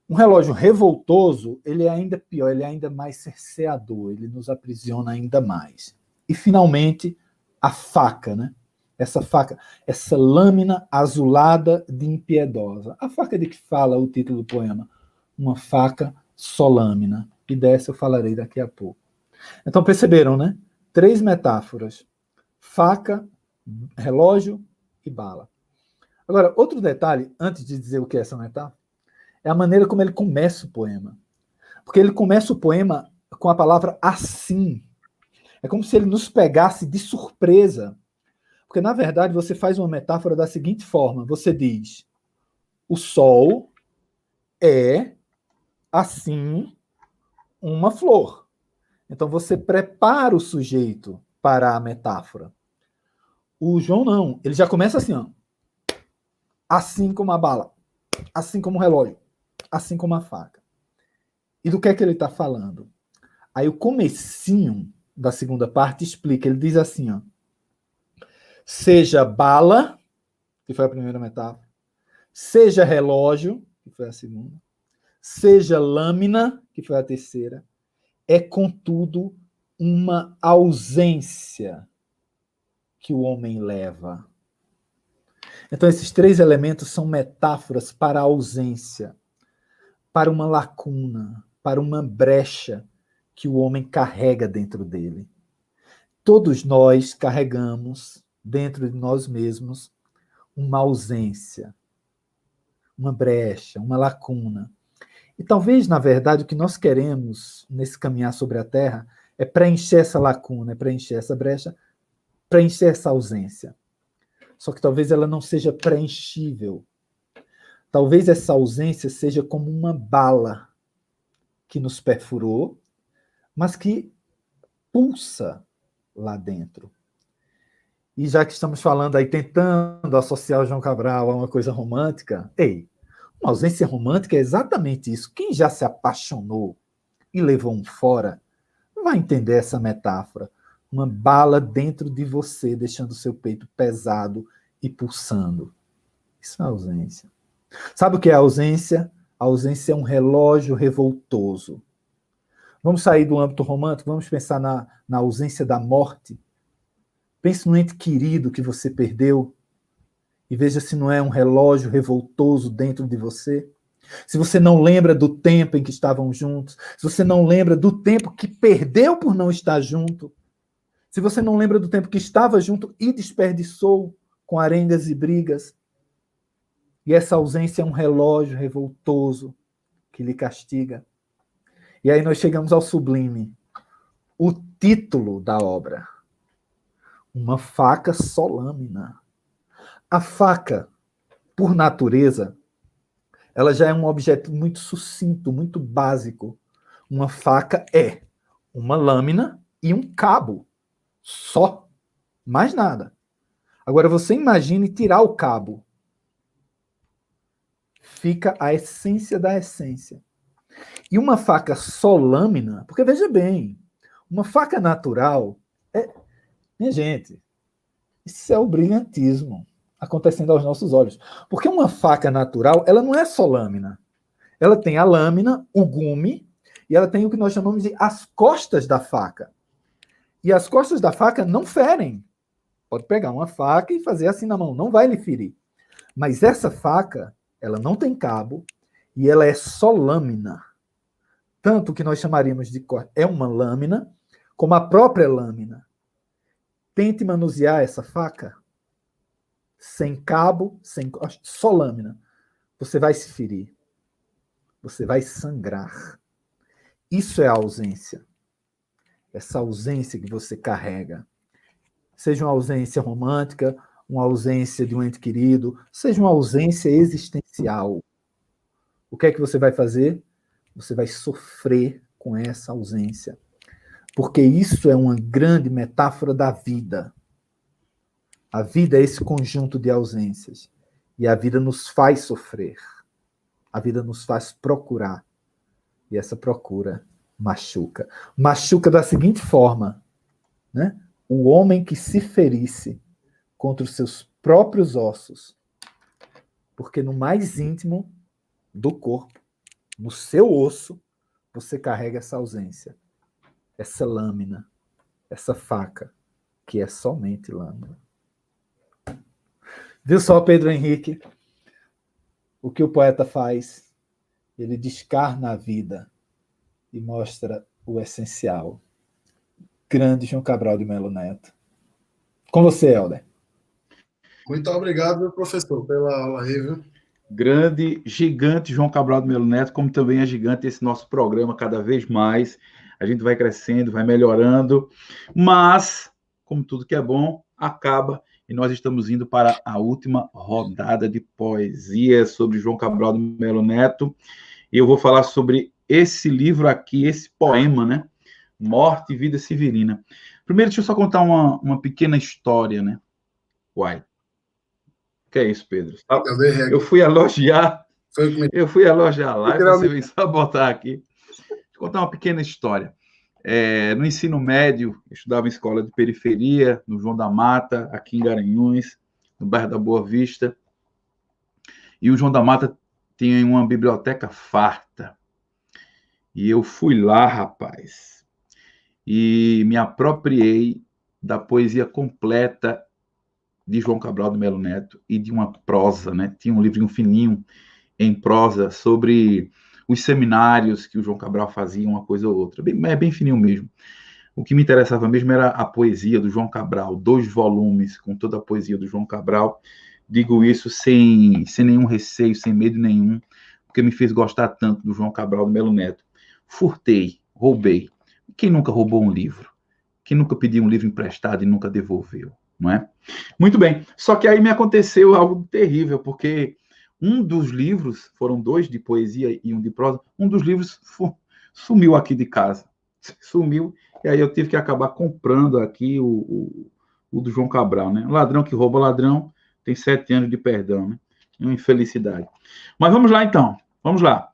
Um relógio revoltoso, ele é ainda pior, ele é ainda mais cerceador, ele nos aprisiona ainda mais. E, finalmente, a faca, né? Essa faca, essa lâmina azulada de impiedosa. A faca de que fala o título do poema. Uma faca só lâmina. E dessa eu falarei daqui a pouco. Então, perceberam, né? 3 metáforas. Faca, relógio e bala. Agora, outro detalhe, antes de dizer o que é essa metáfora, é a maneira como ele começa o poema. Porque ele começa o poema com a palavra assim. É como se ele nos pegasse de surpresa. Porque, na verdade, você faz uma metáfora da seguinte forma. Você diz, o sol é, assim, uma flor. Então, você prepara o sujeito para a metáfora. O João não. Ele já começa assim, ó. Assim como a bala. Assim como o relógio. Assim como a faca. E do que é que ele está falando? Aí o comecinho da segunda parte explica. Ele diz assim, ó. Seja bala, que foi a primeira metáfora. Seja relógio, que foi a segunda. Seja lâmina, que foi a terceira. É, contudo, uma ausência que o homem leva. Então, esses 3 elementos são metáforas para a ausência, para uma lacuna, para uma brecha que o homem carrega dentro dele. Todos nós carregamos dentro de nós mesmos uma ausência, uma brecha, uma lacuna. E talvez, na verdade, o que nós queremos nesse caminhar sobre a Terra é preencher essa lacuna, é preencher essa brecha, preencher essa ausência. Só que talvez ela não seja preenchível. Talvez essa ausência seja como uma bala que nos perfurou, mas que pulsa lá dentro. E já que estamos falando aí, tentando associar o João Cabral a uma coisa romântica, uma ausência romântica é exatamente isso. Quem já se apaixonou e levou um fora, vai entender essa metáfora. Uma bala dentro de você, deixando o seu peito pesado e pulsando. Isso é ausência. Sabe o que é ausência? A ausência é um relógio revoltoso. Vamos sair do âmbito romântico, vamos pensar na ausência da morte. Pense no ente querido que você perdeu e veja se não é um relógio revoltoso dentro de você. Se você não lembra do tempo em que estavam juntos, se você não lembra do tempo que perdeu por não estar junto, se você não lembra do tempo que estava junto e desperdiçou com arengas e brigas, e essa ausência é um relógio revoltoso que lhe castiga. E aí nós chegamos ao sublime. O título da obra. Uma faca só lâmina. A faca, por natureza, ela já é um objeto muito sucinto, muito básico. Uma faca é uma lâmina e um cabo. Só. Mais nada. Agora você imagine tirar o cabo. fica a essência da essência. E uma faca só lâmina, porque veja bem, uma faca natural minha gente, isso é o brilhantismo acontecendo aos nossos olhos. Porque uma faca natural, ela não é só lâmina. Ela tem a lâmina, o gume, e ela tem o que nós chamamos de as costas da faca. E as costas da faca não ferem. Pode pegar uma faca e fazer assim na mão, não vai lhe ferir. Mas essa faca, ela não tem cabo e ela é só lâmina. Tanto que nós chamaríamos de corte é uma lâmina, como a própria lâmina. Tente manusear essa faca sem cabo, só lâmina. Você vai se ferir. Você vai sangrar. Isso é a ausência. Essa ausência que você carrega. Seja uma ausência romântica, uma ausência de um ente querido, seja uma ausência existencial. O que é que você vai fazer? Você vai sofrer com essa ausência. Porque isso é uma grande metáfora da vida. A vida é esse conjunto de ausências. E a vida nos faz sofrer. A vida nos faz procurar. E essa procura machuca. Machuca da seguinte forma, né? O homem que se ferisse contra os seus próprios ossos. Porque no mais íntimo do corpo, no seu osso, você carrega essa ausência. Essa lâmina, essa faca, que é somente lâmina. Viu só, Pedro Henrique? O que o poeta faz? Ele descarna a vida e mostra o essencial. Grande João Cabral de Melo Neto. Com você, Helder. Muito obrigado, professor, pela aula aí, viu? Grande, gigante João Cabral de Melo Neto, como também é gigante esse nosso programa, cada vez mais. A gente vai crescendo, vai melhorando, mas, como tudo que é bom, acaba, e nós estamos indo para a última rodada de poesia sobre João Cabral de Melo Neto, e eu vou falar sobre esse livro aqui, esse poema, né? Morte e Vida Severina. Primeiro, deixa eu só contar uma pequena história, né? Uai. O que é isso, Pedro? Eu fui elogiar lá e você veio só botar aqui. Vou contar uma pequena história. No ensino médio, eu estudava em escola de periferia, no João da Mata, aqui em Garanhuns, no bairro da Boa Vista. E o João da Mata tinha uma biblioteca farta. E eu fui lá, rapaz, e me apropriei da poesia completa de João Cabral de Melo Neto e de uma prosa, né? Tinha um livrinho fininho em prosa sobre os seminários que o João Cabral fazia, uma coisa ou outra. Bem fininho mesmo. O que me interessava mesmo era a poesia do João Cabral, 2 volumes com toda a poesia do João Cabral. Digo isso sem nenhum receio, sem medo nenhum, porque me fez gostar tanto do João Cabral de Melo Neto. Furtei, roubei. Quem nunca roubou um livro? Quem nunca pediu um livro emprestado e nunca devolveu? Não é? Muito bem. Só que aí me aconteceu algo terrível, porque um dos livros, foram 2 de poesia e um de prosa, um dos livros sumiu aqui de casa. Sumiu, e aí eu tive que acabar comprando aqui o do João Cabral, né? Ladrão que rouba ladrão tem 7 anos de perdão, né? Uma infelicidade. Mas vamos lá, então. Vamos lá.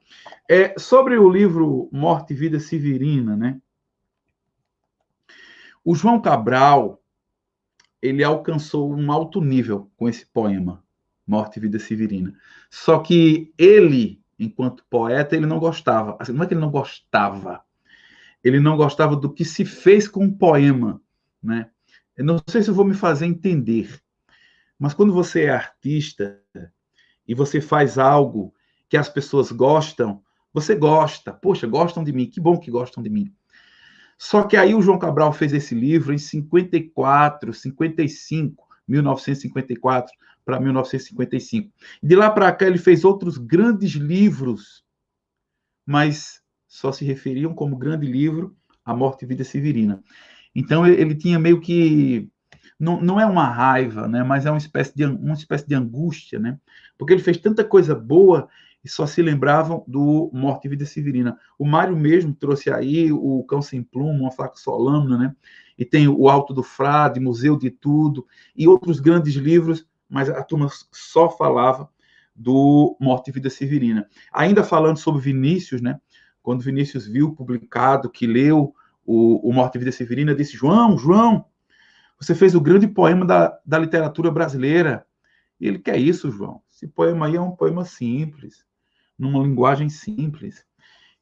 Sobre o livro Morte e Vida Severina, né? O João Cabral, ele alcançou um alto nível com esse poema, Morte e Vida Severina. Só que ele, enquanto poeta, ele não gostava. Assim, não é que ele não gostava. Ele não gostava do que se fez com o poema, né? Eu não sei se eu vou me fazer entender, mas quando você é artista e você faz algo que as pessoas gostam, você gosta. Poxa, gostam de mim. Que bom que gostam de mim. Só que aí o João Cabral fez esse livro em 1954 para 1955. De lá para cá ele fez outros grandes livros, mas só se referiam como grande livro A Morte e Vida Severina. Então ele tinha meio que... Não é uma raiva, né? Mas é uma espécie de angústia, né? Porque ele fez tanta coisa boa e só se lembravam do Morte e Vida Severina. O Mário mesmo trouxe aí o Cão Sem Pluma, Uma Faca Só Lâmina, né? E tem o Alto do Frade, Museu de Tudo, e outros grandes livros, mas a turma só falava do Morte e Vida Severina. Ainda falando sobre Vinícius, né? Quando Vinícius viu publicado, que leu o Morte e Vida Severina, disse: João, você fez o grande poema da literatura brasileira. E ele: que é isso, João? Esse poema aí é um poema simples, numa linguagem simples.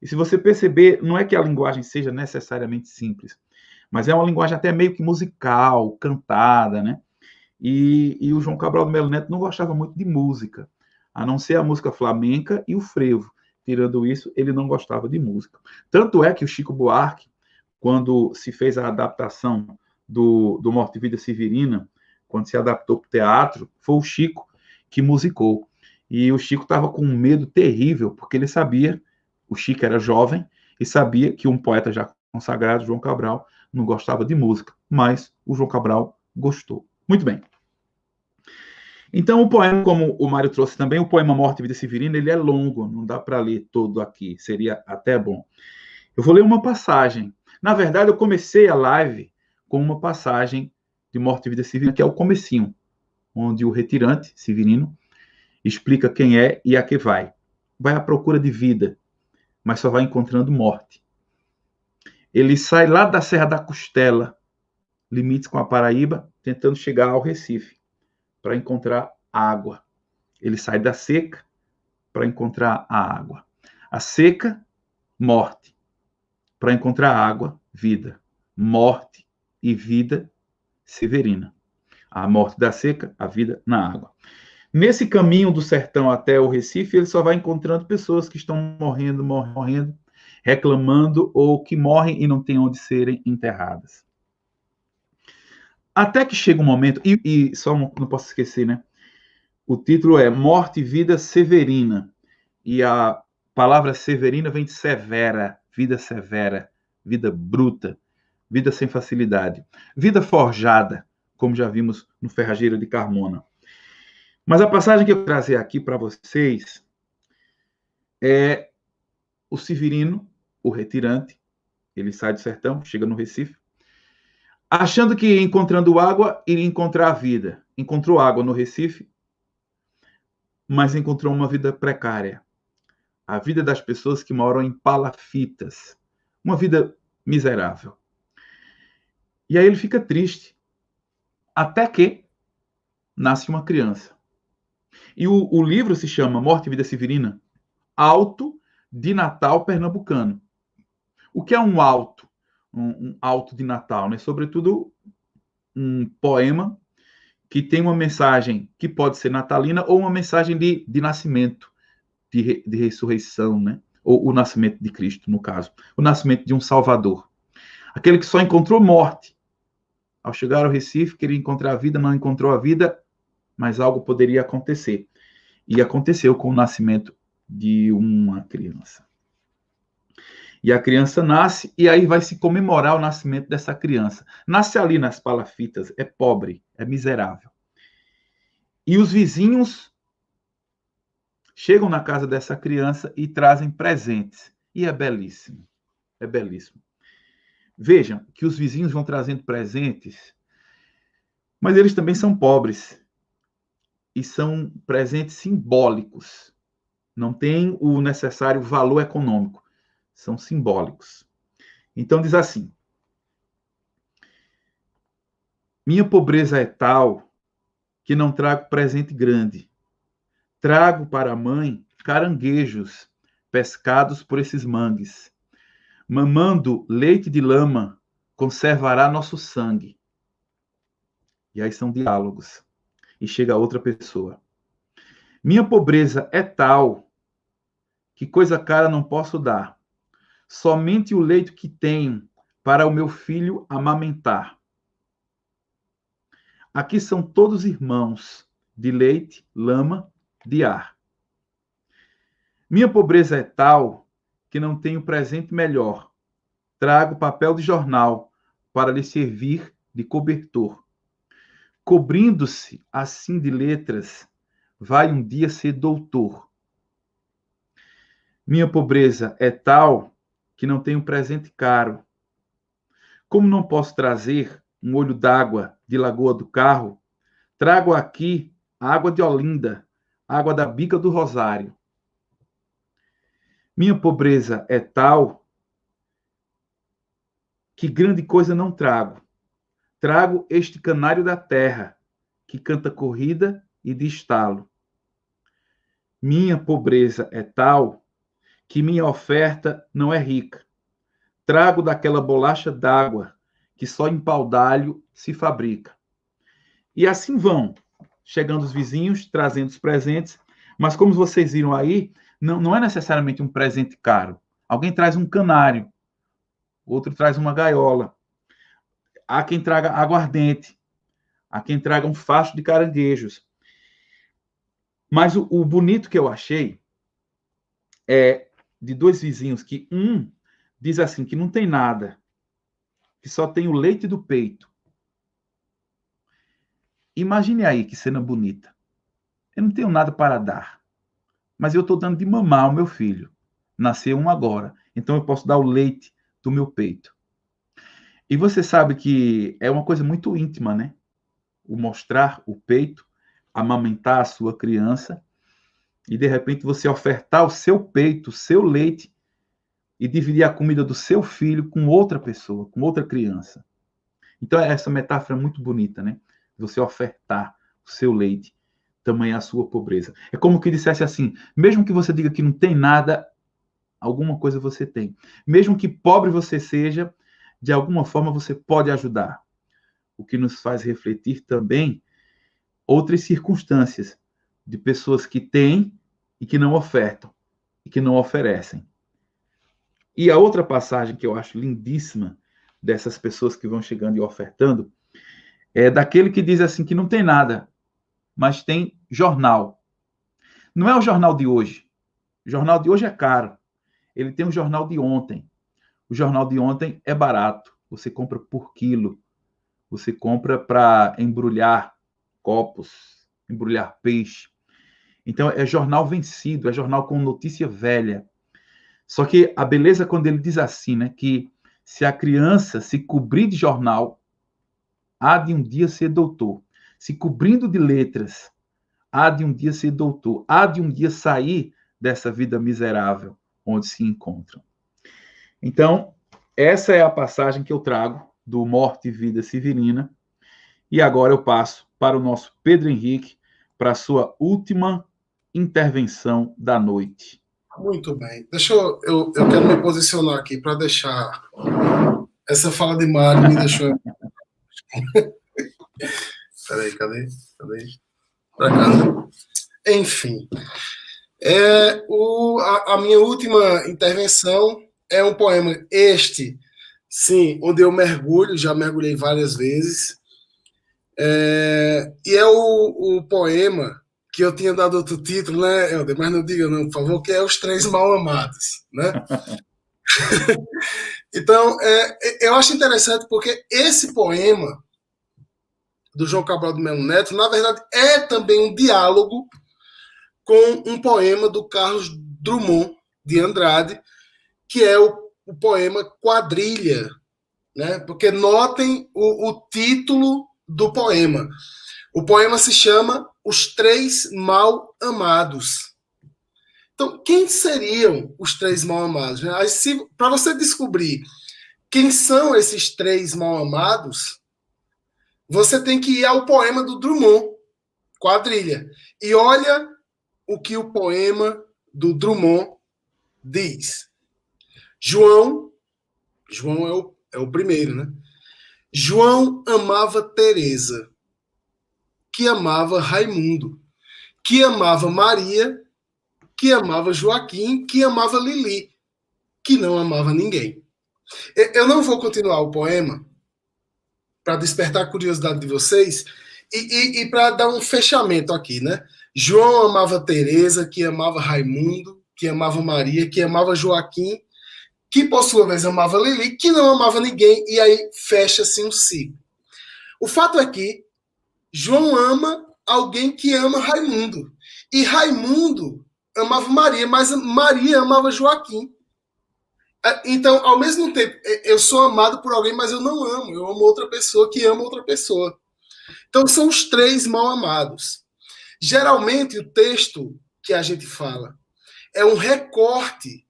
E se você perceber, não é que a linguagem seja necessariamente simples, mas é uma linguagem até meio que musical, cantada, né? E o João Cabral do Melo Neto não gostava muito de música, a não ser a música flamenca e o frevo. Tirando isso, ele não gostava de música. Tanto é que o Chico Buarque, quando se fez a adaptação do Morte e Vida Severina, quando se adaptou para o teatro, foi o Chico que musicou. E o Chico estava com um medo terrível, porque ele sabia, o Chico era jovem, e sabia que um poeta já consagrado, João Cabral, não gostava de música, mas o João Cabral gostou. Muito bem. Então, o poema, como o Mário trouxe também, o poema Morte e Vida Severina, ele é longo, não dá para ler todo aqui, seria até bom. Eu vou ler uma passagem. Na verdade, eu comecei a live com uma passagem de Morte e Vida Severina, que é o comecinho, onde o retirante, Severino, explica quem é e a que vai. Vai à procura de vida, mas só vai encontrando morte. Ele sai lá da Serra da Costela, limites com a Paraíba, tentando chegar ao Recife, para encontrar água. Ele sai da seca para encontrar a água. A seca, morte. Para encontrar água, vida. Morte e vida, Severina. A morte da seca, a vida na água. Nesse caminho do sertão até o Recife, ele só vai encontrando pessoas que estão morrendo, reclamando, ou que morrem e não têm onde serem enterradas. Até que chega um momento, e só não posso esquecer, né? O título é Morte e Vida Severina. E a palavra Severina vem de severa, vida bruta, vida sem facilidade, vida forjada, como já vimos no Ferrageiro de Carmona. Mas a passagem que eu vou trazer aqui para vocês é o Severino, o retirante. Ele sai do sertão, chega no Recife, achando que encontrando água, iria encontrar a vida. Encontrou água no Recife, mas encontrou uma vida precária. A vida das pessoas que moram em palafitas. Uma vida miserável. E aí ele fica triste. Até que nasce uma criança. E o livro se chama Morte e Vida Severina, Alto de Natal Pernambucano. O que é um alto? Um alto de Natal, né? Sobretudo um poema que tem uma mensagem que pode ser natalina ou uma mensagem de nascimento, de ressurreição, né? Ou o nascimento de Cristo, no caso. O nascimento de um Salvador. Aquele que só encontrou morte. Ao chegar ao Recife, queria encontrar a vida, não encontrou a vida, mas algo poderia acontecer. E aconteceu com o nascimento de uma criança. E a criança nasce, e aí vai se comemorar o nascimento dessa criança. Nasce ali nas palafitas, é pobre, é miserável. E os vizinhos chegam na casa dessa criança e trazem presentes. E é belíssimo, é belíssimo. Vejam que os vizinhos vão trazendo presentes, mas eles também são pobres. E são presentes simbólicos. Não tem o necessário valor econômico. São simbólicos. Então diz assim: minha pobreza é tal que não trago presente grande. Trago para a mãe caranguejos pescados por esses mangues. Mamando leite de lama conservará nosso sangue. E aí são diálogos. E chega outra pessoa. Minha pobreza é tal que coisa cara não posso dar. Somente o leite que tenho para o meu filho amamentar. Aqui são todos irmãos, de leite, lama, de ar. Minha pobreza é tal que não tenho presente melhor. Trago papel de jornal para lhe servir de cobertor. Cobrindo-se assim de letras, vai um dia ser doutor. Minha pobreza é tal que não tenho presente caro. Como não posso trazer um olho d'água de Lagoa do Carro, trago aqui a água de Olinda, água da bica do rosário. Minha pobreza é tal que grande coisa não trago. Trago este canário da terra, que canta corrida e de estalo. Minha pobreza é tal que minha oferta não é rica. Trago daquela bolacha d'água que só em pau d'alho se fabrica. E assim vão, chegando os vizinhos, trazendo os presentes, mas como vocês viram aí, não é necessariamente um presente caro. Alguém traz um canário, outro traz uma gaiola. Há quem traga aguardente, há quem traga um facho de caranguejos. Mas o bonito que eu achei é de dois vizinhos que um diz assim, que não tem nada, que só tem o leite do peito. Imagine aí que cena bonita. Eu não tenho nada para dar, mas eu estou dando de mamar ao meu filho. Nasceu um agora, então eu posso dar o leite do meu peito. E você sabe que é uma coisa muito íntima, né? O mostrar o peito, amamentar a sua criança, e de repente você ofertar o seu peito, o seu leite, e dividir a comida do seu filho com outra pessoa, com outra criança. Então, essa metáfora é muito bonita, né? Você ofertar o seu leite, tamanha a sua pobreza. É como que dissesse assim, mesmo que você diga que não tem nada, alguma coisa você tem. Mesmo que pobre você seja, de alguma forma você pode ajudar. O que nos faz refletir também outras circunstâncias de pessoas que têm e que não ofertam, e que não oferecem. E a outra passagem que eu acho lindíssima dessas pessoas que vão chegando e ofertando é daquele que diz assim que não tem nada, mas tem jornal. Não é o jornal de hoje. O jornal de hoje é caro. Ele tem o jornal de ontem. O jornal de ontem é barato. Você compra por quilo. Você compra para embrulhar copos, embrulhar peixe. Então, é jornal vencido, é jornal com notícia velha. Só que a beleza é quando ele diz assim, né, que se a criança se cobrir de jornal, há de um dia ser doutor. Se cobrindo de letras, há de um dia ser doutor. Há de um dia sair dessa vida miserável onde se encontram. Então, essa é a passagem que eu trago do Morte e Vida Severina. E agora eu passo para o nosso Pedro Henrique, para a sua última intervenção da noite. Muito bem. Deixa eu quero me posicionar aqui para deixar essa fala de Mário me deixou. Peraí, cadê? Para cá. Enfim, a minha última intervenção é um poema sim, onde eu mergulho, já mergulhei várias vezes, e é o poema que eu tinha dado outro título, né, Helder? Mas não diga não, por favor, que é Os Três Mal-Amados, né? Então, eu acho interessante porque esse poema do João Cabral de Melo Neto, na verdade, é também um diálogo com um poema do Carlos Drummond de Andrade, que é o poema Quadrilha, né? Porque notem o título do poema. O poema se chama Os Três Mal-Amados. Então, quem seriam os três mal-amados? Para você descobrir quem são esses três mal-amados, você tem que ir ao poema do Drummond, Quadrilha. E olha o que o poema do Drummond diz. João é o primeiro, né? João amava Teresa, que amava Raimundo, que amava Maria, que amava Joaquim, que amava Lili, que não amava ninguém. Eu não vou continuar o poema para despertar a curiosidade de vocês e para dar um fechamento aqui, né? João amava Teresa, que amava Raimundo, que amava Maria, que amava Joaquim, que por sua vez amava Lili, que não amava ninguém, e aí fecha-se um ciclo. O fato é que João ama alguém que ama Raimundo, e Raimundo amava Maria, mas Maria amava Joaquim. Então, ao mesmo tempo, eu sou amado por alguém, mas eu não amo. Eu amo outra pessoa que ama outra pessoa. Então, são os três mal amados. Geralmente, o texto que a gente fala é um recorte,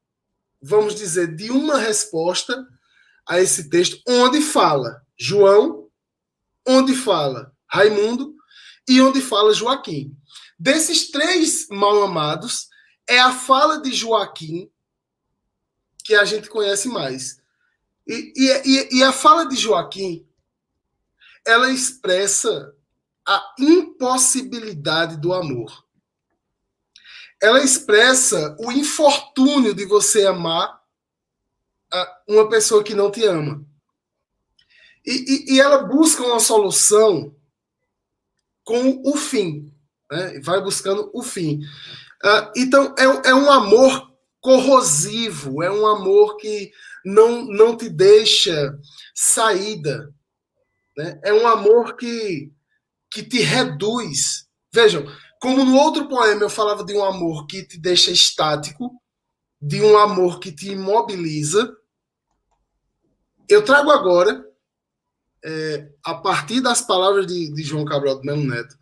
vamos dizer, de uma resposta a esse texto, onde fala João, onde fala Raimundo e onde fala Joaquim. Desses 3 mal-amados, é a fala de Joaquim que a gente conhece mais. E a fala de Joaquim, ela expressa a impossibilidade do amor. Ela expressa o infortúnio de você amar uma pessoa que não te ama. E ela busca uma solução com o fim, né? Vai buscando o fim. Então, é um amor corrosivo, é um amor que não te deixa saída, né? É um amor que te reduz. Vejam, como no outro poema eu falava de um amor que te deixa estático, de um amor que te imobiliza, eu trago agora, a partir das palavras de João Cabral de Melo Neto,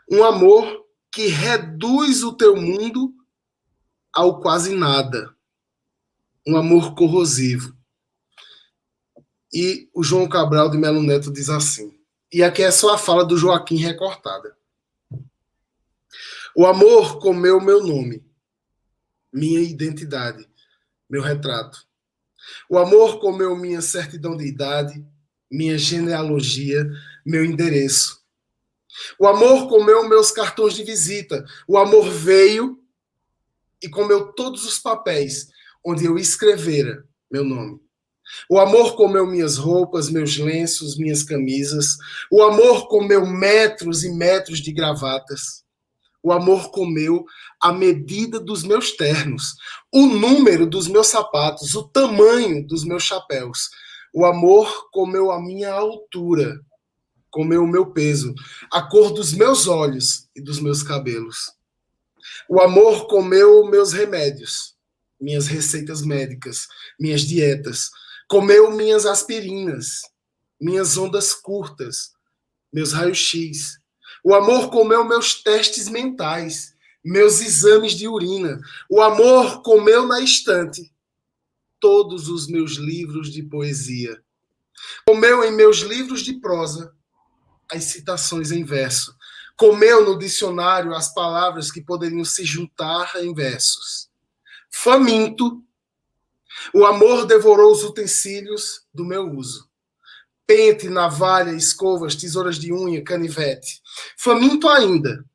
um amor que reduz o teu mundo ao quase nada. Um amor corrosivo. E o João Cabral de Melo Neto diz assim, e aqui é só a fala do Joaquim recortada. O amor comeu meu nome, minha identidade, meu retrato. O amor comeu minha certidão de idade, minha genealogia, meu endereço. O amor comeu meus cartões de visita. O amor veio e comeu todos os papéis onde eu escrevera meu nome. O amor comeu minhas roupas, meus lenços, minhas camisas. O amor comeu metros e metros de gravatas. O amor comeu a medida dos meus ternos, o número dos meus sapatos, o tamanho dos meus chapéus. O amor comeu a minha altura, comeu o meu peso, a cor dos meus olhos e dos meus cabelos. O amor comeu meus remédios, minhas receitas médicas, minhas dietas. Comeu minhas aspirinas, minhas ondas curtas, meus raios-x. O amor comeu meus testes mentais, meus exames de urina. O amor comeu na estante todos os meus livros de poesia. Comeu em meus livros de prosa as citações em verso. Comeu no dicionário as palavras que poderiam se juntar em versos. Faminto, o amor devorou os utensílios do meu uso. Pente, navalha, escovas, tesouras de unha, canivete. Faminto ainda,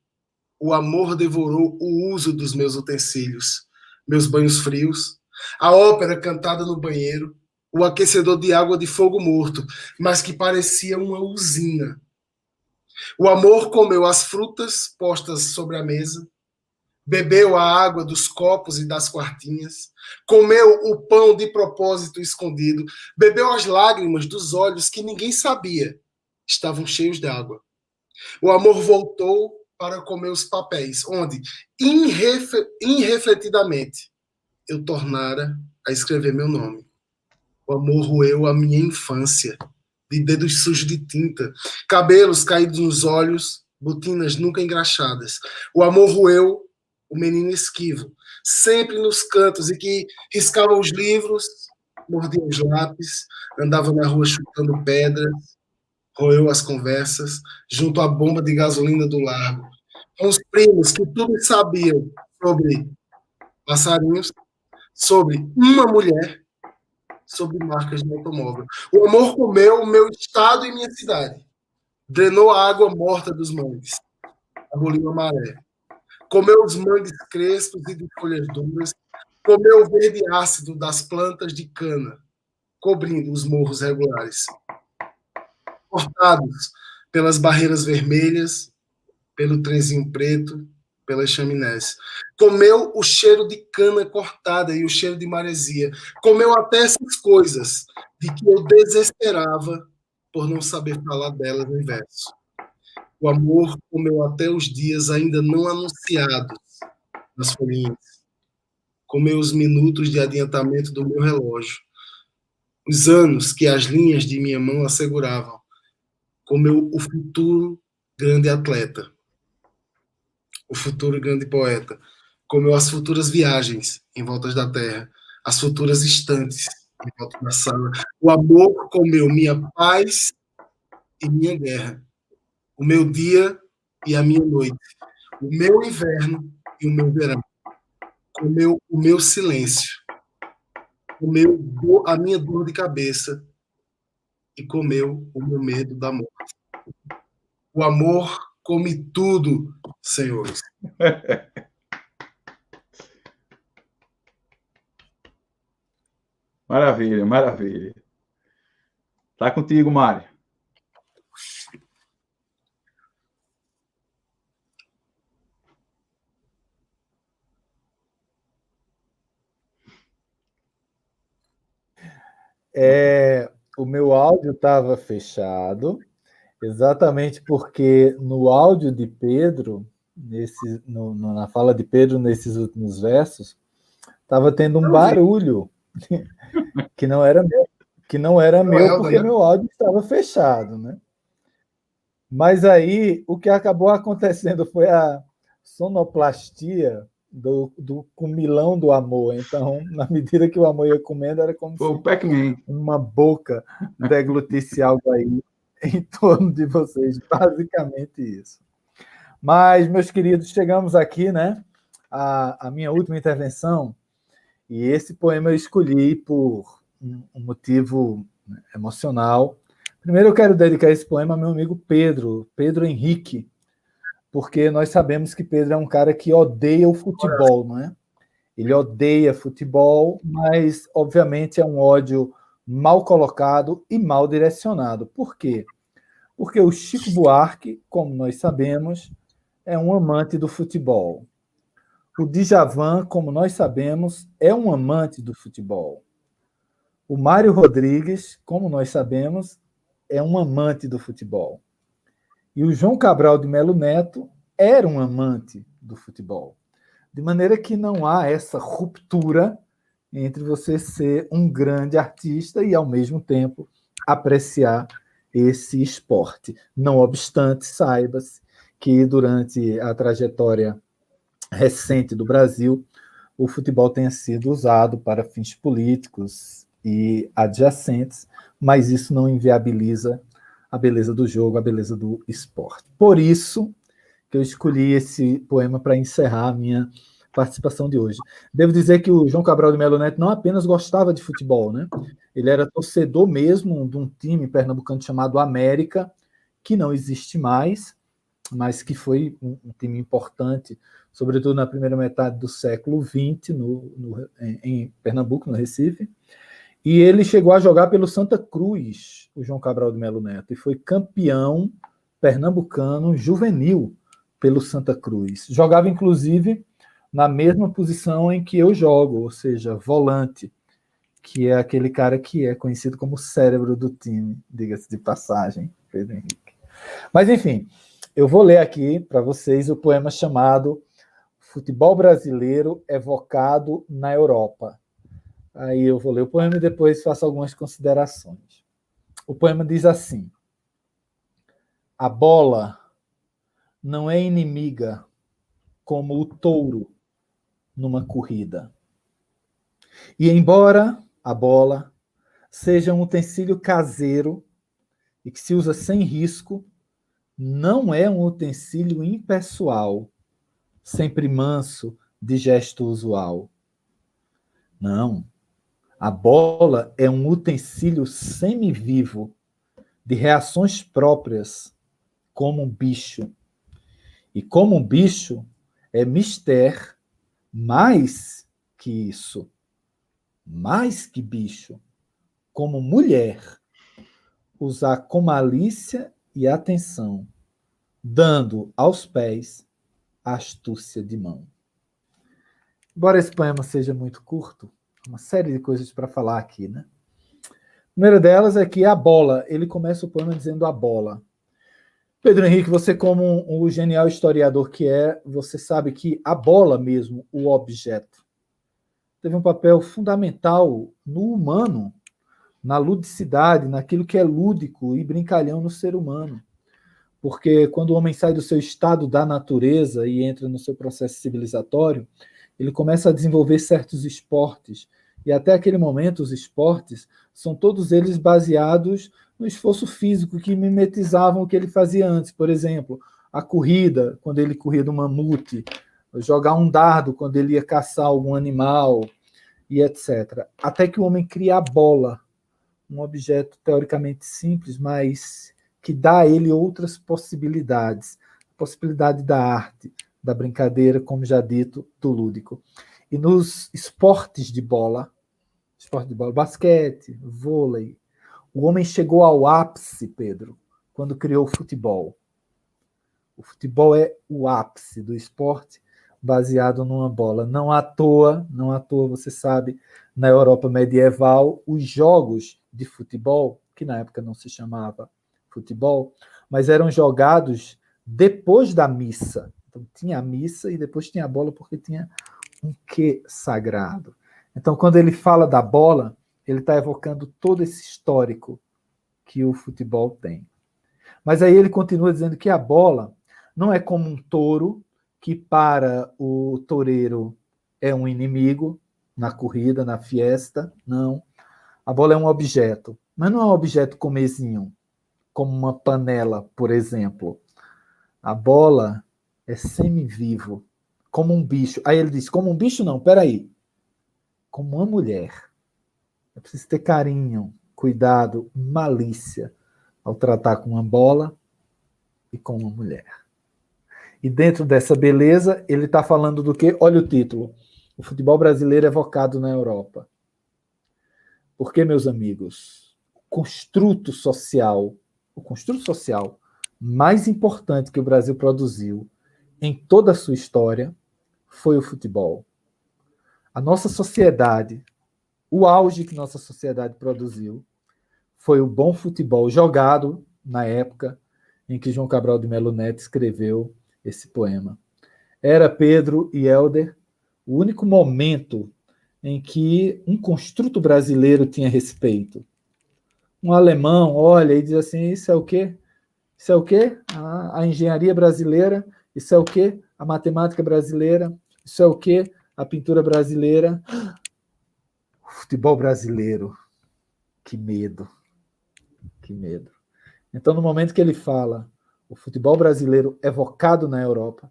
o amor devorou o uso dos meus utensílios, meus banhos frios, a ópera cantada no banheiro, o aquecedor de água de fogo morto, mas que parecia uma usina. O amor comeu as frutas postas sobre a mesa, bebeu a água dos copos e das quartinhas, comeu o pão de propósito escondido, bebeu as lágrimas dos olhos que ninguém sabia estavam cheios de água. O amor voltou para comer os papéis, onde, irrefletidamente, eu tornara a escrever meu nome. O amor roeu a minha infância, de dedos sujos de tinta, cabelos caídos nos olhos, botinas nunca engraxadas. O amor roeu o menino esquivo, sempre nos cantos, e que riscava os livros, mordia os lápis, andava na rua chutando pedras, roeu as conversas, junto à bomba de gasolina do largo, com os primos que tudo sabiam sobre passarinhos, sobre uma mulher, sobre marcas de automóvel. O amor comeu o meu estado e minha cidade, drenou a água morta dos mangues, aboliu a maré. Comeu os mangues crespos e de folhas duras, comeu o verde ácido das plantas de cana, cobrindo os morros regulares. Cortados pelas barreiras vermelhas, pelo trenzinho preto, pelas chaminés. Comeu o cheiro de cana cortada e o cheiro de maresia. Comeu até essas coisas de que eu desesperava por não saber falar delas em verso. O amor comeu até os dias ainda não anunciados nas folhinhas. Comeu os minutos de adiantamento do meu relógio. Os anos que as linhas de minha mão asseguravam. Comeu o futuro grande atleta. o futuro grande poeta, comeu as futuras viagens em voltas da terra, as futuras estantes em volta da sala. O amor comeu minha paz e minha guerra, o meu dia e a minha noite, o meu inverno e o meu verão. Comeu o meu silêncio, comeu a minha dor de cabeça e comeu o meu medo da morte. O amor come tudo, senhores. Maravilha, maravilha. Tá contigo, Mário. O meu áudio estava fechado, exatamente porque no áudio de Pedro, na fala de Pedro nesses últimos versos, estava tendo um barulho que não era meu, porque meu áudio estava fechado, né? Mas aí o que acabou acontecendo foi a sonoplastia do comilão do amor. Então, na medida que o amor ia comendo, era como Foi o se Pac-Man. uma boca deglutisse algo aí em torno de vocês. Basicamente isso. Mas, meus queridos, chegamos aqui, né? A minha última intervenção. E esse poema eu escolhi por um motivo emocional. Primeiro eu quero dedicar esse poema ao meu amigo Pedro Henrique, porque nós sabemos que Pedro é um cara que odeia o futebol, não é? Ele odeia futebol, mas obviamente é um ódio mal colocado e mal direcionado. Por quê? Porque o Chico Buarque, como nós sabemos, é um amante do futebol. O Djavan, como nós sabemos, é um amante do futebol. O Mário Rodrigues, como nós sabemos, é um amante do futebol. E o João Cabral de Melo Neto era um amante do futebol. De maneira que não há essa ruptura entre você ser um grande artista e, ao mesmo tempo, apreciar esse esporte. Não obstante, saiba-se que, durante a trajetória recente do Brasil, o futebol tenha sido usado para fins políticos e adjacentes, mas isso não inviabiliza a beleza do jogo, a beleza do esporte. Por isso que eu escolhi esse poema para encerrar a minha participação de hoje. Devo dizer que o João Cabral de Melo Neto não apenas gostava de futebol, né? Ele era torcedor mesmo de um time pernambucano chamado América, que não existe mais, mas que foi um time importante, sobretudo na primeira metade do século XX, em Pernambuco, no Recife. E ele chegou a jogar pelo Santa Cruz, o João Cabral de Melo Neto, e foi campeão pernambucano juvenil pelo Santa Cruz. Jogava, inclusive, na mesma posição em que eu jogo, ou seja, volante, que é aquele cara que é conhecido como o cérebro do time, diga-se de passagem, Pedro Henrique. Mas, enfim, eu vou ler aqui para vocês o poema chamado Futebol Brasileiro Evocado na Europa. Aí eu vou ler o poema e depois faço algumas considerações. O poema diz assim: a bola não é inimiga como o touro numa corrida. E embora a bola seja um utensílio caseiro e que se usa sem risco, não é um utensílio impessoal, sempre manso, de gesto usual. Não. A bola é um utensílio semivivo, de reações próprias, como um bicho. E como um bicho, é mister mais que isso. Mais que bicho. Como mulher, usar com malícia e atenção, dando aos pés a astúcia de mão. Embora esse poema seja muito curto, uma série de coisas para falar aqui, né? A primeira delas é que a bola, ele começa o poema dizendo a bola. Pedro Henrique, você como um genial historiador que é, você sabe que a bola mesmo, o objeto, teve um papel fundamental no humano, na ludicidade, naquilo que é lúdico e brincalhão no ser humano. porque quando o homem sai do seu estado da natureza e entra no seu processo civilizatório, ele começa a desenvolver certos esportes, e até aquele momento os esportes são todos eles baseados no esforço físico que mimetizavam o que ele fazia antes. Por exemplo, a corrida, quando ele corria do mamute, jogar um dardo quando ele ia caçar algum animal, e etc. Até que o homem cria a bola, um objeto teoricamente simples, mas que dá a ele outras possibilidades. A possibilidade da arte, da brincadeira, como já dito, do lúdico. E nos esportes de bola, basquete, vôlei, o homem chegou ao ápice, Pedro, quando criou o futebol. O futebol é o ápice do esporte baseado numa bola. Não à toa, você sabe, na Europa medieval, os jogos de futebol, que na época não se chamava futebol, mas eram jogados depois da missa. Então tinha a missa e depois tinha a bola, porque tinha um quê sagrado. Então, quando ele fala da bola, ele está evocando todo esse histórico que o futebol tem. Mas aí ele continua dizendo que a bola não é como um touro, que para o toureiro é um inimigo na corrida, na fiesta. Não. A bola é um objeto, mas não é um objeto comezinho, como uma panela, por exemplo. A bola é semi-vivo, como um bicho. Aí ele diz, como um bicho não, peraí. Como uma mulher. É preciso ter carinho, cuidado, malícia ao tratar com uma bola e com uma mulher. E dentro dessa beleza, ele está falando do quê? Olha o título. O futebol brasileiro evocado na Europa. Porque, meus amigos, o construto social mais importante que o Brasil produziu em toda a sua história foi o futebol. A nossa sociedade, o auge que nossa sociedade produziu, foi o bom futebol jogado na época em que João Cabral de Melo Neto escreveu esse poema. Era, Pedro e Helder, o único momento em que um construto brasileiro tinha respeito. Um alemão olha e diz assim, isso é o quê? Isso é o quê? A engenharia brasileira. Isso é o quê? A matemática brasileira. Isso é o quê? A pintura brasileira. O futebol brasileiro. Que medo. Que medo. Então, no momento que ele fala o futebol brasileiro evocado na Europa,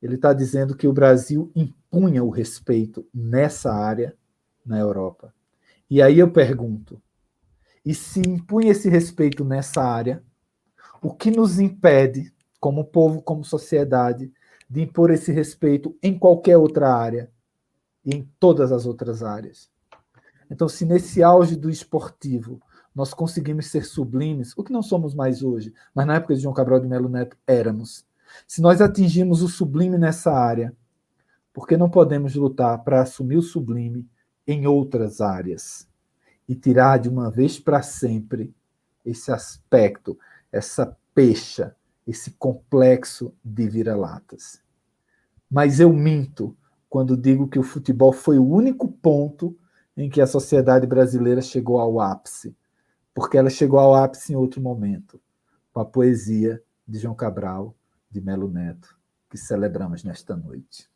ele está dizendo que o Brasil impunha o respeito nessa área na Europa. E aí eu pergunto, e se impunha esse respeito nessa área, o que nos impede, como povo, como sociedade, de impor esse respeito em qualquer outra área e em todas as outras áreas? Então, se nesse auge do esportivo nós conseguimos ser sublimes, o que não somos mais hoje, mas na época de João Cabral de Melo Neto éramos. Se nós atingimos o sublime nessa área, por que não podemos lutar para assumir o sublime em outras áreas e tirar de uma vez para sempre esse aspecto, essa pecha, esse complexo de vira-latas? Mas eu minto quando digo que o futebol foi o único ponto em que a sociedade brasileira chegou ao ápice, porque ela chegou ao ápice em outro momento, com a poesia de João Cabral de Melo Neto, que celebramos nesta noite.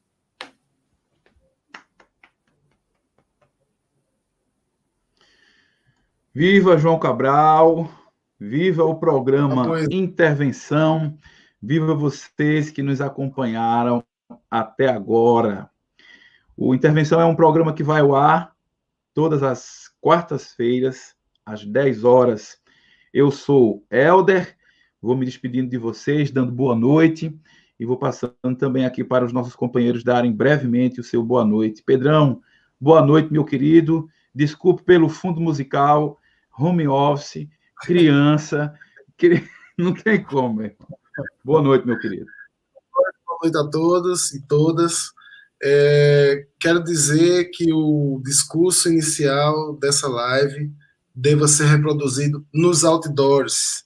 Viva João Cabral, viva o programa Intervenção, viva vocês que nos acompanharam até agora. O Intervenção é um programa que vai ao ar todas as quartas-feiras, às 10 horas. Eu sou Helder, vou me despedindo de vocês, dando boa noite, e vou passando também aqui para os nossos companheiros darem brevemente o seu boa noite. Pedrão, boa noite, meu querido. Desculpe pelo fundo musical, home office, criança, não tem como, meu irmão. Boa noite, meu querido. Boa noite a todos e todas. Quero dizer que o discurso inicial dessa live deva ser reproduzido nos outdoors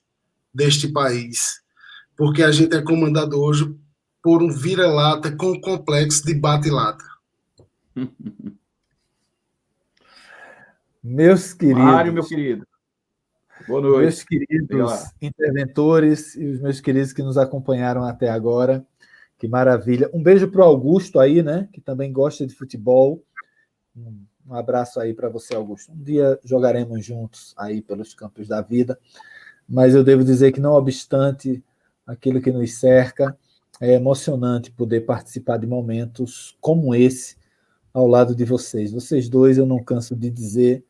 deste país, porque a gente é comandado hoje por um vira-lata com um complexo de bate-lata. Meus queridos. Mário, meu querido. Boa noite. Meus queridos interventores e os meus queridos que nos acompanharam até agora. Que maravilha. Um beijo para o Augusto aí, né? Que também gosta de futebol. Um abraço aí para você, Augusto. Um dia jogaremos juntos aí pelos campos da vida. Mas eu devo dizer que, não obstante aquilo que nos cerca, é emocionante poder participar de momentos como esse ao lado de vocês. Vocês dois, eu não canso de dizer,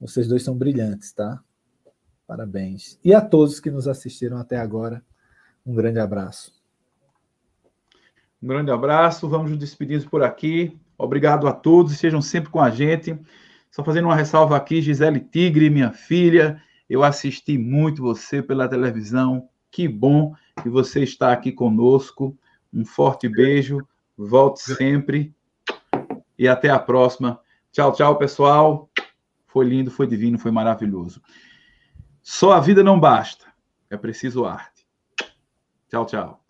vocês dois são brilhantes, tá? Parabéns. E a todos que nos assistiram até agora, um grande abraço. Um grande abraço, vamos nos despedindo por aqui. Obrigado a todos, estejam sempre com a gente. Só fazendo uma ressalva aqui, Gisele Tigre, minha filha, eu assisti muito você pela televisão, que bom que você está aqui conosco. Um forte beijo, volte sempre e até a próxima. Tchau, tchau, pessoal. Foi lindo, foi divino, foi maravilhoso. Só a vida não basta, é preciso arte. Tchau, tchau.